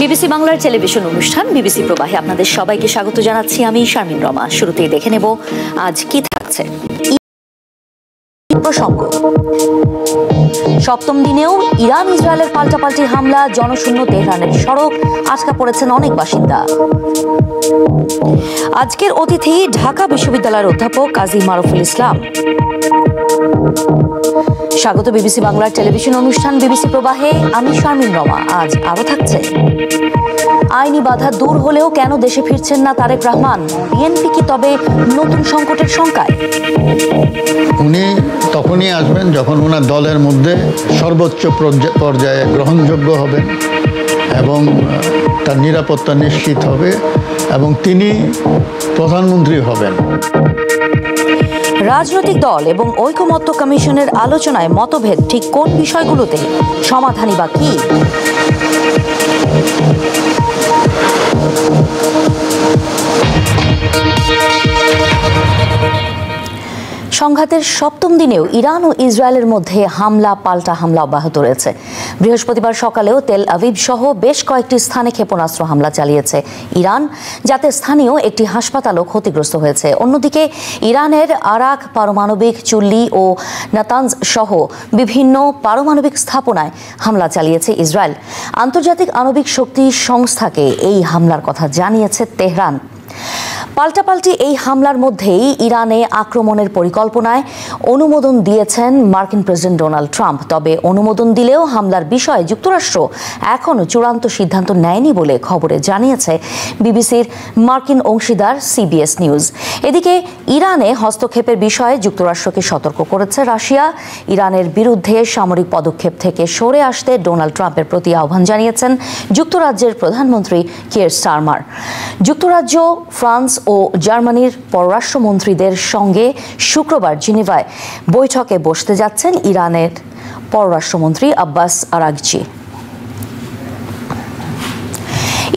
BBC বাংলার television অনুষ্ঠান BBC প্রবাহে আপনাদের সবাইকে স্বাগত জানাচ্ছি। আমি শারমিন রমা। শুরুতেই দেখে নেব আজ কি থাকছে। প্রসঙ্গ, সপ্তম দিনেও ইরান ইসরায়েলের পাল্টাপাল্টি হামলা, জনশূন্য তেহরানের সড়ক, আটকা পড়েছেন অনেক বাসিন্দা। আজকের অতিথি ঢাকা বিশ্ববিদ্যালয়ের অধ্যাপক কাজী মারুফুল ইসলাম। স্বাগত বিবিসি বাংলার টেলিভিশন অনুষ্ঠান বিবিসি প্রবাহে, আমি শারমিন রমা। আজ আরো থাকছে, আইনি বাধা দূর হলেও কেন দেশে ফিরছেন না তারেক রহমান? বিএনপি কি তবে নতুন সংকটের শঙ্কায়? উনি তখনই আসবেন যখন ওনার দলের মধ্যে সর্বোচ্চ পর্যায়ে গ্রহণযোগ্য হবেন এবং তার নিরাপত্তা নিশ্চিত হবে এবং তিনি প্রধানমন্ত্রী হবেন। রাজনৈতিক দল এবং ঐকমত্য কমিশনের আলোচনায় মতভেদ ঠিক কোন বিষয়গুলোতে? সমাধানই বা কি? সংঘাতের সপ্তম দিনেও ইরান ও ইসরায়েলের মধ্যে হামলা পাল্টা হামলা অব্যাহত রয়েছে। বৃহস্পতিবার সকালেও তেল আভিভ সহ বেশ কয়েকটি স্থানে ক্ষেপণাস্ত্র হামলা চালিয়েছে ইরান, যাতে স্থানীয় একটি হাসপাতালও ক্ষতিগ্রস্ত হয়েছে। অন্যদিকে ইরানের আরাক পারমাণবিক চুল্লি ও নাতানজ সহ বিভিন্ন পারমাণবিক স্থাপনায় হামলা চালিয়েছে ইসরায়েল। আন্তর্জাতিক আণবিক শক্তি সংস্থাকে এই হামলার কথা জানিয়েছে তেহরান। পাল্টাপাল্টি এই হামলার মধ্যেই ইরানে আক্রমণের পরিকল্পনায় অনুমোদন দিয়েছেন মার্কিন প্রেসিডেন্ট ডোনাল্ড ট্রাম্প। তবে অনুমোদন দিলেও হামলার বিষয়ে যুক্তরাষ্ট্র এখনও চূড়ান্ত সিদ্ধান্ত নেয়নি বলে খবরে জানিয়েছে বিবিসির মার্কিন অংশীদার সিবিএস নিউজ। এদিকে ইরানে হস্তক্ষেপের বিষয়ে যুক্তরাষ্ট্রকে সতর্ক করেছে রাশিয়া। ইরানের বিরুদ্ধে সামরিক পদক্ষেপ থেকে সরে আসতে ডোনাল্ড ট্রাম্পের প্রতি আহ্বান জানিয়েছেন যুক্তরাজ্যের প্রধানমন্ত্রী কিয়ার স্টারমার। যুক্তরাজ্য, ফ্রান্স ও জার্মানির পররাষ্ট্রমন্ত্রীদের সঙ্গে শুক্রবার জেনেভায় বৈঠকে বসতে যাচ্ছেন ইরানের পররাষ্ট্রমন্ত্রী আব্বাস আরাগচি।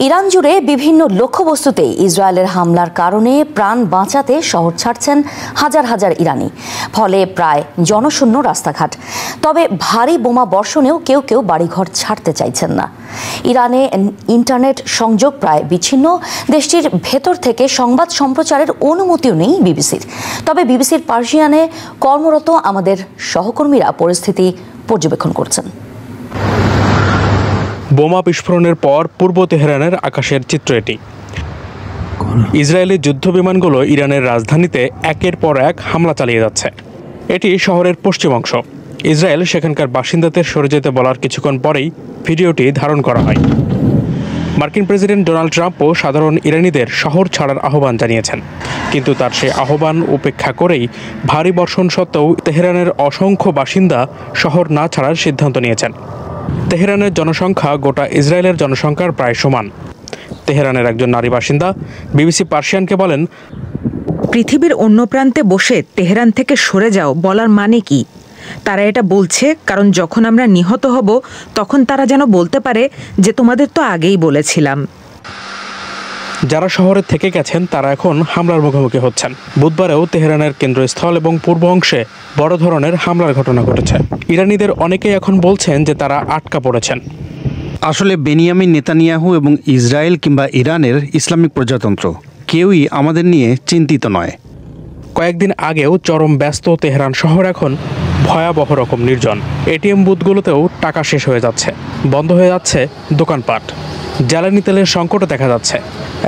ইরান জুড়ে বিভিন্ন লক্ষ্যবস্তুতে ইসরায়েলের হামলার কারণে প্রাণ বাঁচাতে শহর ছাড়ছেন হাজার হাজার ইরানি। ফলে প্রায় জনশূন্য রাস্তাঘাট। তবে ভারী বোমা বর্ষণেও কেউ কেউ বাড়িঘর ছাড়তে চাইছেন না। ইরানে ইন্টারনেট সংযোগ প্রায় বিচ্ছিন্ন। দেশটির ভেতর থেকে সংবাদ সম্প্রচারের অনুমতিও নেই বিবিসির। তবে বিবিসির পার্সিয়ানে কর্মরত আমাদের সহকর্মীরা পরিস্থিতি পর্যবেক্ষণ করছেন। বোমা বিস্ফোরণের পর পূর্ব তেহরানের আকাশের চিত্র এটি। ইসরায়েলি যুদ্ধ বিমানগুলো ইরানের রাজধানীতে একের পর এক হামলা চালিয়ে যাচ্ছে। এটি শহরের পশ্চিম অংশ। ইসরায়েল সেখানকার বাসিন্দাদের সরে যেতে বলার কিছুক্ষণ পরেই ভিডিওটি ধারণ করা হয়। মার্কিন প্রেসিডেন্ট ডোনাল্ড ট্রাম্পও সাধারণ ইরানিদের শহর ছাড়ার আহ্বান জানিয়েছেন, কিন্তু তার সেই আহ্বান উপেক্ষা করেই ভারী বর্ষণ সত্ত্বেও তেহরানের অসংখ্য বাসিন্দা শহর না ছাড়ার সিদ্ধান্ত নিয়েছেন। তেহরানের জনসংখ্যা গোটা ইসরায়েলের জনসংখ্যার প্রায় সমান। তেহরানের একজন নারী বাসিন্দা বিবিসি পার্সিয়ানকে বলেন, পৃথিবীর অন্য প্রান্তে বসে তেহরান থেকে সরে যাও বলার মানে কি? তারা এটা বলছে কারণ যখন আমরা নিহত হব তখন তারা যেন বলতে পারে যে তোমাদের তো আগেই বলেছিলাম। যারা শহরে থেকে গেছেন তারা এখন হামলার মুখোমুখি হচ্ছেন। বুধবারেও তেহরানের কেন্দ্রস্থল এবং পূর্ব অংশে বড় ধরনের হামলার ঘটনা ঘটেছে। ইরানিদের অনেকেই এখন বলছেন যে তারা আটকা পড়েছেন। আসলে বেনিয়ামিন নেতানিয়াহু এবং ইসরায়েল কিংবা ইরানের ইসলামিক প্রজাতন্ত্র কেউই আমাদের নিয়ে চিন্তিত নয়। কয়েকদিন আগেও চরম ব্যস্ত তেহরান শহর এখন ভয়াবহ রকম নির্জন। এটিএম বুথগুলোতেও টাকা শেষ হয়ে যাচ্ছে, বন্ধ হয়ে যাচ্ছে দোকানপাট। জ্বালানি তেলের সংকটও দেখা যাচ্ছে।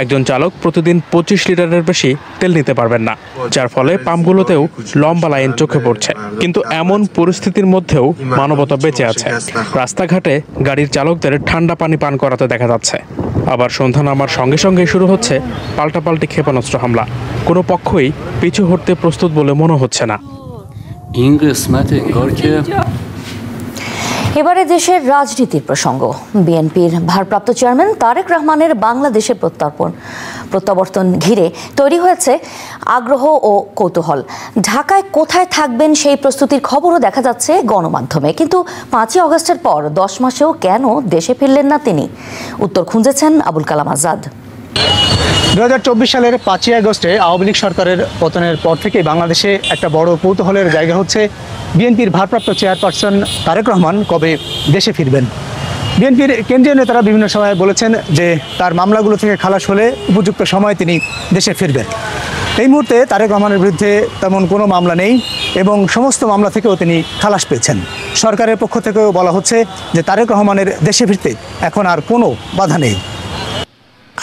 একজন চালক প্রতিদিন 25 লিটারের বেশি তেল নিতে পারবেন না, যার ফলে পাম্পগুলোতেও লম্বা লাইন চোখে পড়ছে। কিন্তু এমন পরিস্থিতির মধ্যেও মানবতা বেঁচে আছে। রাস্তাঘাটে গাড়ির চালকদের ঠান্ডা পানি পান করাতে দেখা যাচ্ছে। আবার সন্ধ্যা নামার সঙ্গে সঙ্গে শুরু হচ্ছে পাল্টাপাল্টি ক্ষেপণাস্ত্র হামলা। কোনো পক্ষই পিছু হটতে প্রস্তুত বলে মনে হচ্ছে না। এবারে দেশের রাজনীতির প্রসঙ্গ। বিএনপির ভারপ্রাপ্ত চেয়ারম্যান তারেক রহমানের বাংলাদেশের প্রত্যাবর্তন ঘিরে তৈরি হয়েছে আগ্রহ ও কৌতূহল। ঢাকায় কোথায় থাকবেন সেই প্রস্তুতির খবরও দেখা যাচ্ছে গণমাধ্যমে। কিন্তু 5ই আগস্টের পর 10 মাসেও কেন দেশে ফিরলেন না তিনি? উত্তর খুঁজেছেন আবুল কালাম আজাদ। 2024 সালের 5ই আগস্টে আওয়ামী লীগ সরকারের পতনের পর থেকে বাংলাদেশে একটা বড় কৌতূহলের জায়গা হচ্ছে বিএনপির ভারপ্রাপ্ত চেয়ারপারসন তারেক রহমান কবে দেশে ফিরবেন। বিএনপির কেন্দ্রীয় নেতারা বিভিন্ন সময় বলেছেন যে তার মামলাগুলো থেকে খালাস হলে উপযুক্ত সময় তিনি দেশে ফিরবেন। এই মুহূর্তে তারেক রহমানের বিরুদ্ধে তেমন কোনো মামলা নেই এবং সমস্ত মামলা থেকেও তিনি খালাস পেয়েছেন। সরকারের পক্ষ থেকেও বলা হচ্ছে যে তারেক রহমানের দেশে ফিরতে এখন আর কোনো বাধা নেই।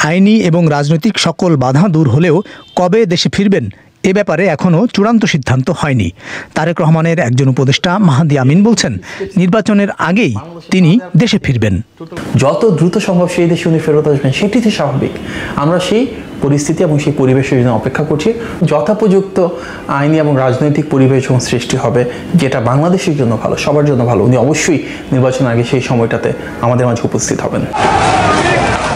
আইনি এবং রাজনৈতিক সকল বাধা দূর হলেও কবে দেশে ফিরবেন এ ব্যাপারে এখনও চূড়ান্ত সিদ্ধান্ত হয়নি। তারেক রহমানের একজন উপদেষ্টা মাহাদি আমিন বলছেন, নির্বাচনের আগেই তিনি দেশে ফিরবেন। যত দ্রুত সম্ভব সেই দেশে উনি ফেরত আসবেন সেটি তো স্বাভাবিক। আমরা সেই পরিস্থিতি এবং সেই পরিবেশের জন্য অপেক্ষা করছি। যথাপযুক্ত আইনি এবং রাজনৈতিক পরিবেশ সৃষ্টি হবে যেটা বাংলাদেশের জন্য ভালো, সবার জন্য ভালো। উনি অবশ্যই নির্বাচনের আগে সেই সময়টাতে আমাদের মাঝে উপস্থিত হবেন।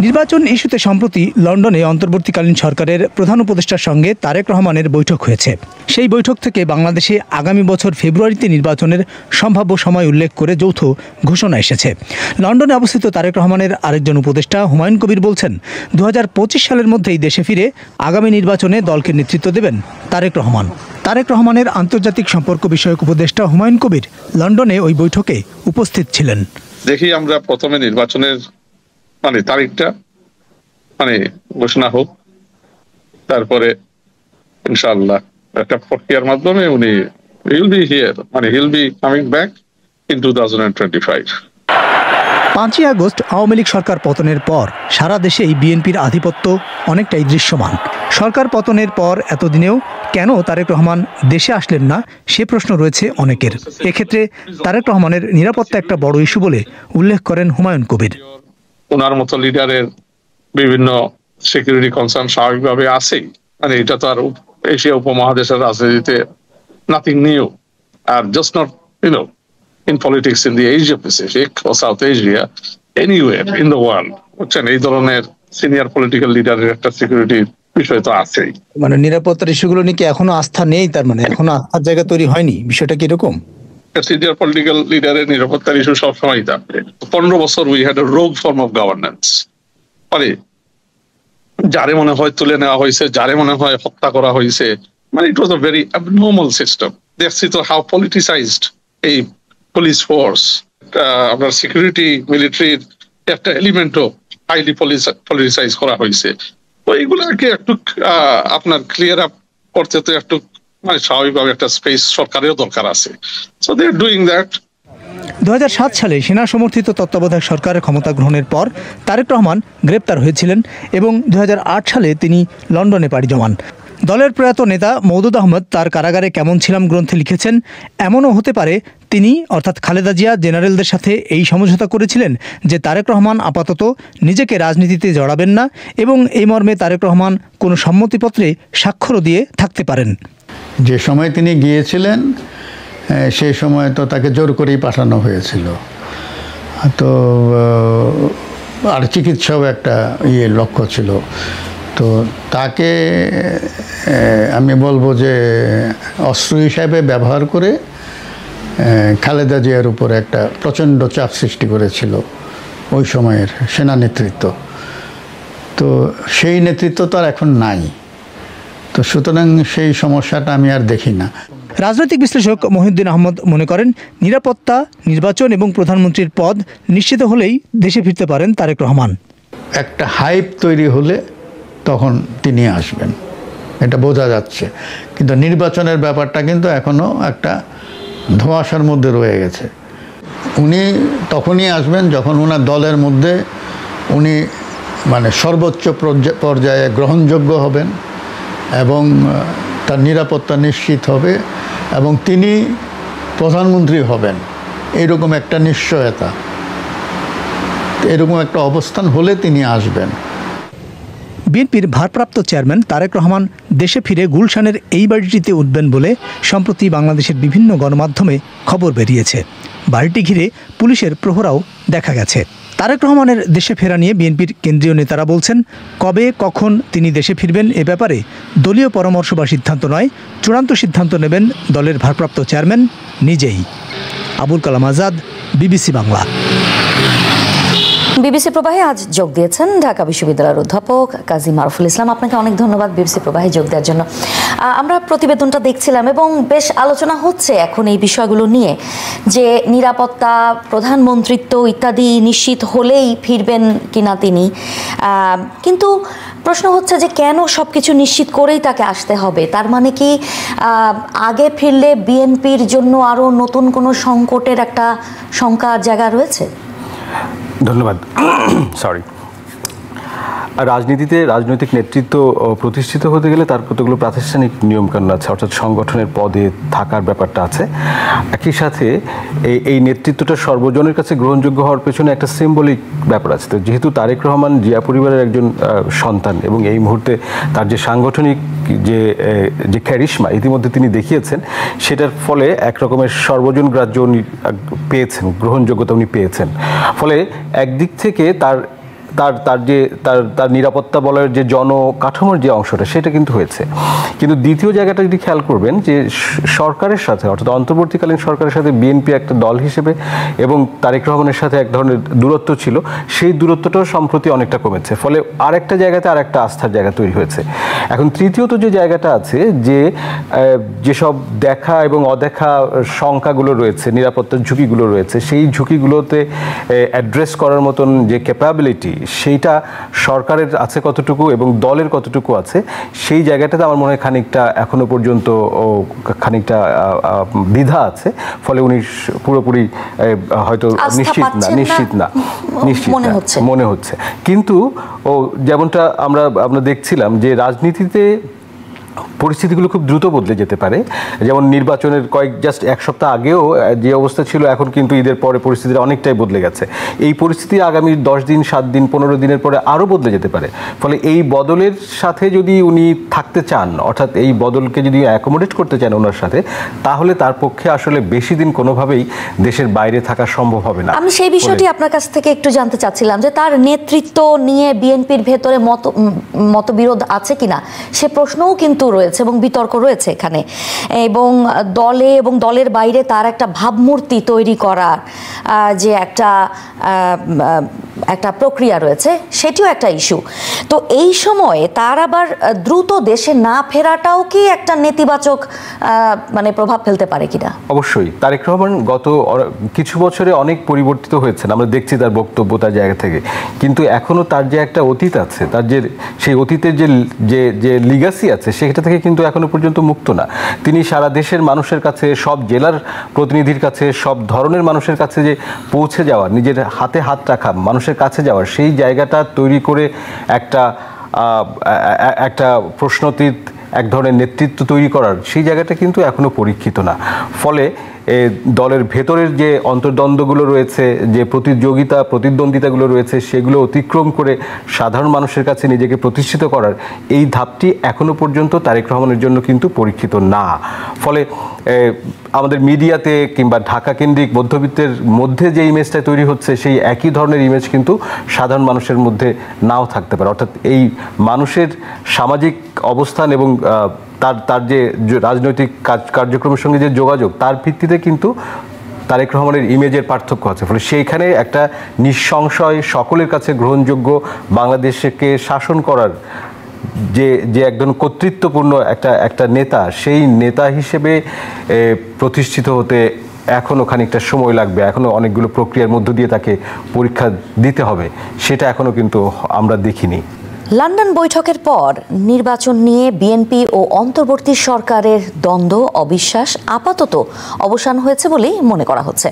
নির্বাচন ইস্যুতে সম্প্রতি লন্ডনে অন্তর্বর্তীকালীন সরকারের প্রধান উপদেষ্টার সঙ্গে তারেক রহমানের বৈঠক হয়েছে। সেই বৈঠক থেকে বাংলাদেশে আগামী বছর ফেব্রুয়ারিতে নির্বাচনের সম্ভাব্য সময় উল্লেখ করে যৌথ ঘোষণা এসেছে। লন্ডনে অবস্থিত তারেক রহমানের আরেকজন উপদেষ্টা হুমায়ুন কবির বলছেন, 2025 সালের মধ্যেই দেশে ফিরে আগামী নির্বাচনে দলকে নেতৃত্ব দেবেন তারেক রহমান। তারেক রহমানের আন্তর্জাতিক সম্পর্ক বিষয়ক উপদেষ্টা হুমায়ুন কবির লন্ডনে ওই বৈঠকে উপস্থিত ছিলেন। দেখি আমরা প্রথমে নির্বাচনের তারিখটা ঘোষণা হোক, তারপরে ইনশাআল্লাহ একটা প্রক্রিয়ার মাধ্যমে উনি he'll be here, he'll be coming back in 2025. 5ই আগস্ট আওয়ামী লীগ সরকার পতনের পর সারা দেশেই বিএনপির আধিপত্য অনেকটাই দৃশ্যমান। সরকার পতনের পর এতদিনেও কেন তারেক রহমান দেশে আসলেন না সে প্রশ্ন রয়েছে অনেকের। এক্ষেত্রে তারেক রহমানের নিরাপত্তা একটা বড় ইস্যু বলে উল্লেখ করেন হুমায়ুন কবির। ওনার মতো লিডারের বিভিন্ন সিকিউরিটি কনসার্ন স্বাভাবিকভাবে আছেই। এটা তো আর এশিয়া উপমহাদেশের রাজনীতিতে নাথিং নিউ, আর just not in politics in the Asia Pacific or South Asia, anywhere in the world. এই ধরনের সিনিয়র পলিটিক্যাল লিডারের একটা সিকিউরিটি বিষয় তো আছেই। নিরাপত্তার ইস্যুগুলো নিয়ে এখনো আস্থা নেই, তার এখনো আস্থার জায়গা তৈরি হয়নি, বিষয়টা কিরকম? সিনিয়র পলিটিক্যাল লিডারের নিরাপত্তার ইস্যু সবসময় থাকবে। 15 বছর উই হ্যাড এ রোগ ফর্ম অফ গভর্নেন্স। যারে মনে হয় তুলে নেওয়া হয়েছে, যারে মনে হয় হত্যা করা হয়েছে, ইট ওয়াজ আ ভেরি অ্যাবনর্মাল সিস্টেম। দেখছি তো হাউ পলিটিসাইজড এই পুলিশ ফোর্স, আপনার সিকিউরিটি মিলিটারির একটা এলিমেন্টও হাইলি পলিটিসাইজ করা হয়েছে। তো এইগুলাকে একটু আপনার ক্লিয়ার আপ করতে তো একটু স্বাভাবিকভাবে একটা স্পেস সরকারেরও দরকার আছে। So they are doing that. 2007 সালে সেনা সমর্থিত তত্ত্বাবধায়ক সরকারের ক্ষমতা গ্রহণের পর তারেক রহমান গ্রেপ্তার হয়েছিলেন এবং 2008 সালে তিনি লন্ডনে পাড়ি জমান। দলের প্রয়াত নেতা মওদুদ আহমদ তার কারাগারে কেমন ছিলাম গ্রন্থে লিখেছেন, এমনও হতে পারে তিনি অর্থাৎ খালেদা জিয়া জেনারেলদের সাথে এই সমঝোতা করেছিলেন যে তারেক রহমান আপাতত নিজেকে রাজনীতিতে জড়াবেন না এবং এই মর্মে তারেক রহমান কোনো সম্মতিপত্রে স্বাক্ষরও দিয়ে থাকতে পারেন। যে সময় তিনি গিয়েছিলেন সেই সময় তো তাকে জোর করেই পাঠানো হয়েছিল। তো আর চিকিৎসাও একটা লক্ষ্য ছিল। তো তাকে আমি বলবো যে অস্ত্র হিসাবে ব্যবহার করে খালেদা জিয়ার উপর একটা প্রচণ্ড চাপ সৃষ্টি করেছিল ওই সময়ের সেনা নেতৃত্ব। তো সেই নেতৃত্ব তো আর এখন নাই। তো সুতরাং সেই সমস্যাটা আমি আর দেখি না। রাজনৈতিক বিশ্লেষক মহিউদ্দিন আহমদ মনে করেন, নিরাপত্তা, নির্বাচন এবং প্রধানমন্ত্রীর পদ নিশ্চিত হলেই দেশে ফিরতে পারেন তারেক রহমান। একটা হাইপ তৈরি হলে তখন তিনি আসবেন, এটা বোঝা যাচ্ছে। কিন্তু নির্বাচনের ব্যাপারটা কিন্তু এখনও একটা ধোঁয়াশার মধ্যে রয়ে গেছে। উনি তখনই আসবেন যখন ওনার দলের মধ্যে উনি সর্বোচ্চ পর্যায়ে গ্রহণযোগ্য হবেন এবং তার নিরাপত্তা নিশ্চিত হবে এবং তিনি প্রধানমন্ত্রী হবেন, এরকম একটা নিশ্চয়তা, এরকম একটা অবস্থান হলে তিনি আসবেন। বিএনপির ভারপ্রাপ্ত চেয়ারম্যান তারেক রহমান দেশে ফিরে গুলশানের এই বাড়িটিতে উঠবেন বলে সম্প্রতি বাংলাদেশের বিভিন্ন গণমাধ্যমে খবর বেরিয়েছে। বাড়িটি ঘিরে পুলিশের প্রহরাও দেখা গেছে। তারেক রহমানের দেশে ফেরা নিয়ে বিএনপির কেন্দ্রীয় নেতারা বলছেন, কবে কখন তিনি দেশে ফিরবেন এ ব্যাপারে দলীয় পরামর্শ বা সিদ্ধান্ত নয়, চূড়ান্ত সিদ্ধান্ত নেবেন দলের ভারপ্রাপ্ত চেয়ারম্যান নিজেই। আবুল কালাম আজাদ, বিবিসি বাংলা। বিবিসি প্রবাহে আজ যোগ দিয়েছেন ঢাকা বিশ্ববিদ্যালয়ের অধ্যাপক কাজী মারুফুল ইসলাম। আপনাকে অনেক ধন্যবাদ বিবিসি প্রবাহে যোগ দেওয়ার জন্য। আমরা প্রতিবেদনটা দেখছিলাম এবং বেশ আলোচনা হচ্ছে এখন এই বিষয়গুলো নিয়ে, যে নিরাপত্তা, প্রধানমন্ত্রিত্ব ইত্যাদি নিশ্চিত হলেই ফিরবেন কিনা তিনি। কিন্তু প্রশ্ন হচ্ছে যে কেন সবকিছু নিশ্চিত করেই তাকে আসতে হবে? তার মানে কি আগে ফিরলে বিএনপির জন্য আরো নতুন কোনো সংকটের একটা শঙ্কার জায়গা রয়েছে? ধন্যবাদ। সরি, রাজনীতিতে রাজনৈতিক নেতৃত্ব প্রতিষ্ঠিত হতে গেলে তার কতগুলো প্রাতিষ্ঠানিক নিয়মকানুন আছে, অর্থাৎ সংগঠনের পদে থাকার ব্যাপারটা আছে। একই সাথে এই নেতৃত্বটা সর্বজনের কাছে গ্রহণযোগ্য হওয়ার পেছনে একটা সিম্বলিক ব্যাপার আছে। তো যেহেতু তারেক রহমান জিয়া পরিবারের একজন সন্তান এবং এই মুহূর্তে তার যে সাংগঠনিক যে ক্যারিশমা ইতিমধ্যে তিনি দেখিয়েছেন, সেটার ফলে এক রকমের সর্বজন গ্রাহ্য উনি পেয়েছেন, গ্রহণযোগ্যতা উনি পেয়েছেন। ফলে একদিক থেকে তার নিরাপত্তা বলয়ের যে জনকাঠামোর যে অংশটা সেটা কিন্তু হয়েছে। কিন্তু দ্বিতীয় জায়গাটা যদি খেয়াল করবেন যে সরকারের সাথে, অর্থাৎ অন্তর্বর্তীকালীন সরকারের সাথে বিএনপি একটা দল হিসেবে এবং তারেক রহমানের সাথে এক ধরনের দূরত্ব ছিল, সেই দূরত্বটাও সম্প্রতি অনেকটা কমেছে। ফলে আরেকটা জায়গাতে আর একটা আস্থার জায়গা তৈরি হয়েছে। এখন তৃতীয়ত যে জায়গাটা আছে, যেসব দেখা এবং অদেখা শঙ্কাগুলো রয়েছে, নিরাপত্তার ঝুঁকিগুলো রয়েছে, সেই ঝুঁকিগুলোতে অ্যাড্রেস করার মতন যে ক্যাপাবিলিটি, সেইটা সরকারের আছে কতটুকু এবং দলের কতটুকু আছে, সেই জায়গাটাতে আমার মনে হয় খানিকটা এখনো পর্যন্ত খানিকটা দ্বিধা আছে। ফলে উনি পুরোপুরি হয়তো নিশ্চিত না মনে হচ্ছে। কিন্তু যেমনটা আমরা দেখছিলাম যে রাজনীতিতে পরিস্থিতিগুলো খুব দ্রুত বদলে যেতে পারে। যেমন নির্বাচনের জাস্ট এক সপ্তাহ আগেও যে অবস্থা ছিল, এখন কিন্তু ঈদের পরে পরিস্থিতিটা অনেকটাই বদলে গেছে। এই পরিস্থিতি আগামী 10 দিন, 7 দিন, 15 দিনের পরে আরও বদলে যেতে পারে। ফলে এই বদলের সাথে যদি উনি থাকতে চান, অর্থাৎ এই বদলকে যদি অ্যাকোমোডেট করতে চান ওনার সাথে, তাহলে তার পক্ষে আসলে বেশি দিন কোনোভাবেই দেশের বাইরে থাকা সম্ভব হবে না। আমি সেই বিষয়টি আপনার কাছ থেকে একটু জানতে চাচ্ছিলাম যে তার নেতৃত্ব নিয়ে বিএনপির ভেতরে মতবিরোধ আছে কিনা, সে প্রশ্নও কিন্তু রয়েছে এবং বিতর্ক রয়েছে এখানে। এবং দলে এবং দলের বাইরে তার একটা ভাবমূর্তি তৈরি করার যে একটা প্রক্রিয়া রয়েছে, সেটিও একটা ইস্যু। তো এই সময়ে তার আবার দ্রুত দেশে না ফেরাটাও কি একটা নেতিবাচক প্রভাব ফেলতে পারে কিনা? অবশ্যই তারেক রহমান গত কিছু বছরে অনেক পরিবর্তিত হয়েছেন, আমরা দেখছি তার বক্তব্য, তার জায়গা থেকে। কিন্তু এখনো তার যে একটা অতীত আছে, তার সেই অতীতের যে লিগাসি আছে, সেটা থেকে কিন্তু এখনো পর্যন্ত মুক্ত না। তিনি সারা দেশের মানুষের কাছে, সব জেলার প্রতিনিধির কাছে, সব ধরনের মানুষের কাছে যে পৌঁছে যাওয়ার, নিজের হাতে হাত রাখা, মানুষের কাছে যাওয়ার সেই জায়গাটা তৈরি করে একটা প্রশ্নতীত এক ধরনের নেতৃত্ব তৈরি করার সেই জায়গাটা কিন্তু এখনো পরীক্ষিত না। ফলে দলের ভেতরের যে অন্তর্দ্বন্দ্বগুলো রয়েছে, যে প্রতিদ্বন্দ্বিতাগুলো রয়েছে, সেগুলো অতিক্রম করে সাধারণ মানুষের কাছে নিজেকে প্রতিষ্ঠিত করার এই ধাপটি এখনো পর্যন্ত তারেক রহমানের জন্য কিন্তু পরীক্ষিত না। ফলে আমাদের মিডিয়াতে কিংবা ঢাকা কেন্দ্রিক মধ্যবিত্তের মধ্যে যে ইমেজটা তৈরি হচ্ছে, সেই একই ধরনের ইমেজ কিন্তু সাধারণ মানুষের মধ্যে নাও থাকতে পারে। অর্থাৎ এই মানুষের সামাজিক অবস্থান এবং তার যে রাজনৈতিক কার্যক্রমের সঙ্গে যে যোগাযোগ, তার ভিত্তিতে কিন্তু তারেক রহমানের ইমেজের পার্থক্য আছে। ফলে সেইখানে একটা নিঃসংশয় সকলের কাছে গ্রহণযোগ্য বাংলাদেশকে শাসন করার যে একজন কর্তৃত্বপূর্ণ একটা নেতা, সেই নেতা হিসেবে প্রতিষ্ঠিত হতে এখনও খানিকটা সময় লাগবে। এখনও অনেকগুলো প্রক্রিয়ার মধ্য দিয়ে তাকে পরীক্ষা দিতে হবে, সেটা এখনও কিন্তু আমরা দেখিনি। লন্ডন বৈঠকের পর নির্বাচন নিয়ে বিএনপি ও অন্তর্বর্তী সরকারের দ্বন্দ্ব, অবিশ্বাস আপাতত অবসান হয়েছে বলেই মনে করা হচ্ছে।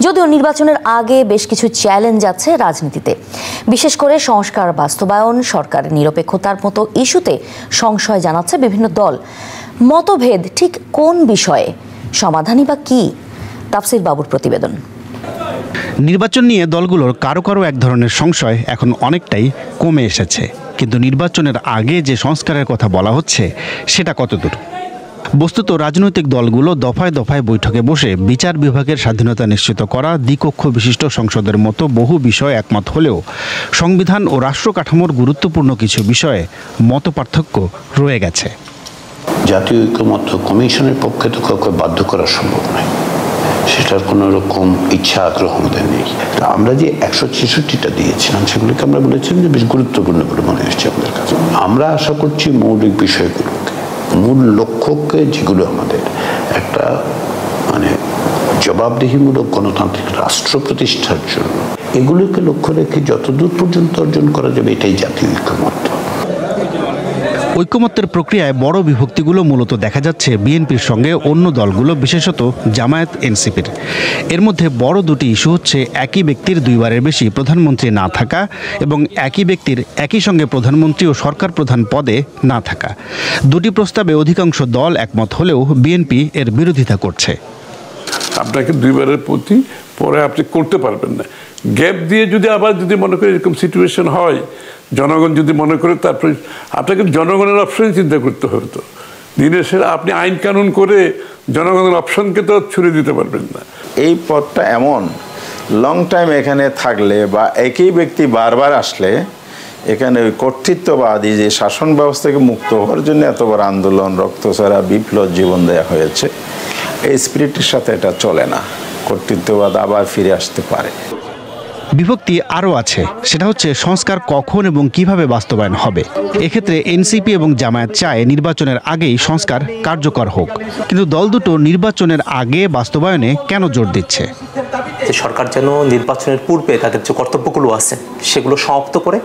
যদিও নির্বাচনের আগে বেশ কিছু চ্যালেঞ্জ আছে রাজনীতিতে, বিশেষ করে সংস্কার বাস্তবায়ন, সরকারের নিরপেক্ষতার মতো ইস্যুতে সংশয় জানাচ্ছে বিভিন্ন দল। মতভেদ ঠিক কোন বিষয়ে, সমাধানই বা কি? তাফসির বাবুর প্রতিবেদন। নির্বাচন নিয়ে দলগুলোর কারো এক ধরনের সংশয় এখন অনেকটাই কমে এসেছে, কিন্তু নির্বাচনের আগে যে সংস্কারের কথা বলা হচ্ছে সেটা কতদূর? বস্তুত রাজনৈতিক দলগুলো দফায় দফায় বৈঠকে বসে বিচার বিভাগের স্বাধীনতা নিশ্চিত করা, দ্বিকক্ষ বিশিষ্ট সংসদের মতো বহু বিষয় একমত হলেও সংবিধান ও রাষ্ট্র কাঠামোর গুরুত্বপূর্ণ কিছু বিষয়ে মতপার্থক্য রয়ে গেছে। জাতীয় ঐকমত্য কমিশনের পক্ষে তো কাউকে বাধ্য করা সম্ভব নয়, সেটার কোনো রকম ইচ্ছা আগ্রহ আমাদের নেই। আমরা যে 166টা দিয়েছিলাম, সেগুলোকে আমরা বলেছিলাম যে বেশ গুরুত্বপূর্ণ বলে মনে হচ্ছে আমাদের কাছে। আমরা আশা করছি মৌলিক বিষয়গুলোকে মূল লক্ষ্যকে, যেগুলো আমাদের একটা মানে জবাবদিহিমূলক গণতান্ত্রিক রাষ্ট্র প্রতিষ্ঠার জন্য, এগুলোকে লক্ষ্য রেখে যতদূর পর্যন্ত অর্জন করা যাবে এটাই জাতীয় ঐক্যমত্য। ঐক্যমত্যের প্রক্রিয়ায় বড় বিভক্তিগুলো মূলত দেখা যাচ্ছে বিএনপির সঙ্গে অন্য দলগুলো, বিশেষত জামায়াত এনসিপির। এর মধ্যে বড় দুটি ইস্যু হচ্ছে একই ব্যক্তির দুইবারের বেশি প্রধানমন্ত্রী না থাকা এবং একই ব্যক্তির একই সঙ্গে প্রধানমন্ত্রী ও সরকার প্রধান পদে না থাকা। দুটি প্রস্তাবে অধিকাংশ দল একমত হলেও বিএনপি এর বিরোধিতা করছে। আপনাকে দুইবারের প্রতি পরে আপনি করতে পারবেন না, গ্যাপ দিয়ে যদি মনে করি এরকম সিচুয়েশন হয়, জনগণ যদি মনে করে, তারপরে আপনাকে জনগণের অপশন চিন্তা করতে হবে। তো দিনের শেষে আপনি আইন কানুন করে জনগণের অপশনকে তো ছুড়ে দিতে পারবেন না। এই পথটা এমন লং টাইম এখানে থাকলে বা একই ব্যক্তি বারবার আসলে এখানে ওই কর্তৃত্ববাদী যে শাসন ব্যবস্থাকে মুক্ত হওয়ার জন্য এত বড় আন্দোলন, রক্তছাড়া, বিপ্লব জীবন দেওয়া হয়েছে, এই স্পিরিটের সাথে এটা চলে না। কর্তৃত্ববাদ আবার ফিরে আসতে পারে। বিভক্তি আরও আছে, সেটা হচ্ছে সংস্কার কখন এবং কিভাবে বাস্তবায়ন হবে। এক্ষেত্রে এনসিপি এবং জামায়াত চায় নির্বাচনের আগেই সংস্কার কার্যকর হোক, কিন্তু দল দুটো নির্বাচনের আগে বাস্তবায়নে কেন জোর দিচ্ছে? সরকার যেন নির্বাচনের পূর্বে তাদের যে কর্তব্যগুলো আছে সেগুলো সমাপ্ত করে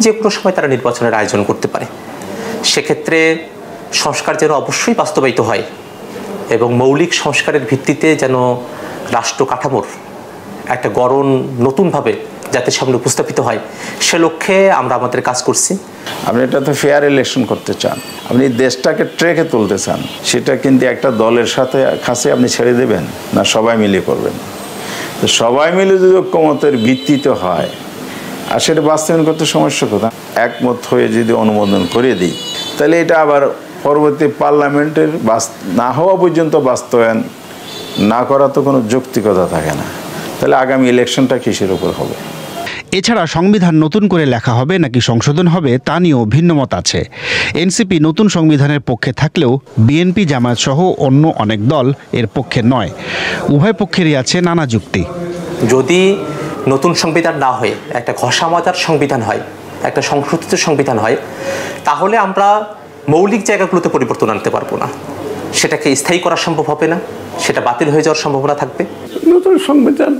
যে কোনো সময় তারা নির্বাচনের আয়োজন করতে পারে। সেক্ষেত্রে সংস্কার যেন অবশ্যই বাস্তবায়িত হয় এবং মৌলিক সংস্কারের ভিত্তিতে যেন রাষ্ট্র কাঠামোর একটা গড়ন নতুনভাবে জাতির সামনে উপস্থাপিত হয়, সে লক্ষ্যে আমরা আমাদের কাজ করছি। আপনি এটা তো ফেয়ার ইলেকশন করতে চান, আপনি দেশটাকে ট্রেকে তুলতে চান, সেটা কিন্তু একটা দলের কাছে আপনি ছেড়ে দেবেন না সবাই মিলে করবেন? তো সবাই মিলে যদি ঐক্যমতের ভিত্তিতে হয় আর সেটা বাস্তবায়ন করতে সমস্যা কোথায়? একমত হয়ে যদি অনুমোদন করে দিই তাহলে এটা আবার পরবর্তী পার্লামেন্টের না হওয়া পর্যন্ত বাস্তবায়ন না করা তো কোনো যৌক্তিকতা থাকে না। তাহলে আগামী ইলেকশনটা কিসের উপর হবে? এছাড়া সংবিধান নতুন করে লেখা হবে নাকি সংশোধন হবে তা নিয়েও ভিন্নমত আছে। এনসিপি নতুন সংবিধানের পক্ষে থাকলেও বিএনপি, জামায়াত সহ অন্য অনেক দল এর পক্ষে নয়। উভয় পক্ষেরই আছে নানা যুক্তি। যদি নতুন সংবিধান না হয়ে একটা ঘষামাজার সংবিধান হয়, একটা সংশোধিত সংবিধান হয়, তাহলে আমরা মৌলিক জায়গাগুলোতে পরিবর্তন আনতে পারবো না, সেটাকে স্থায়ী করা সম্ভব হবে না, সেটা বাতিল হয়ে যাওয়ার সম্ভাবনা থাকবে। নতুন সংবিধান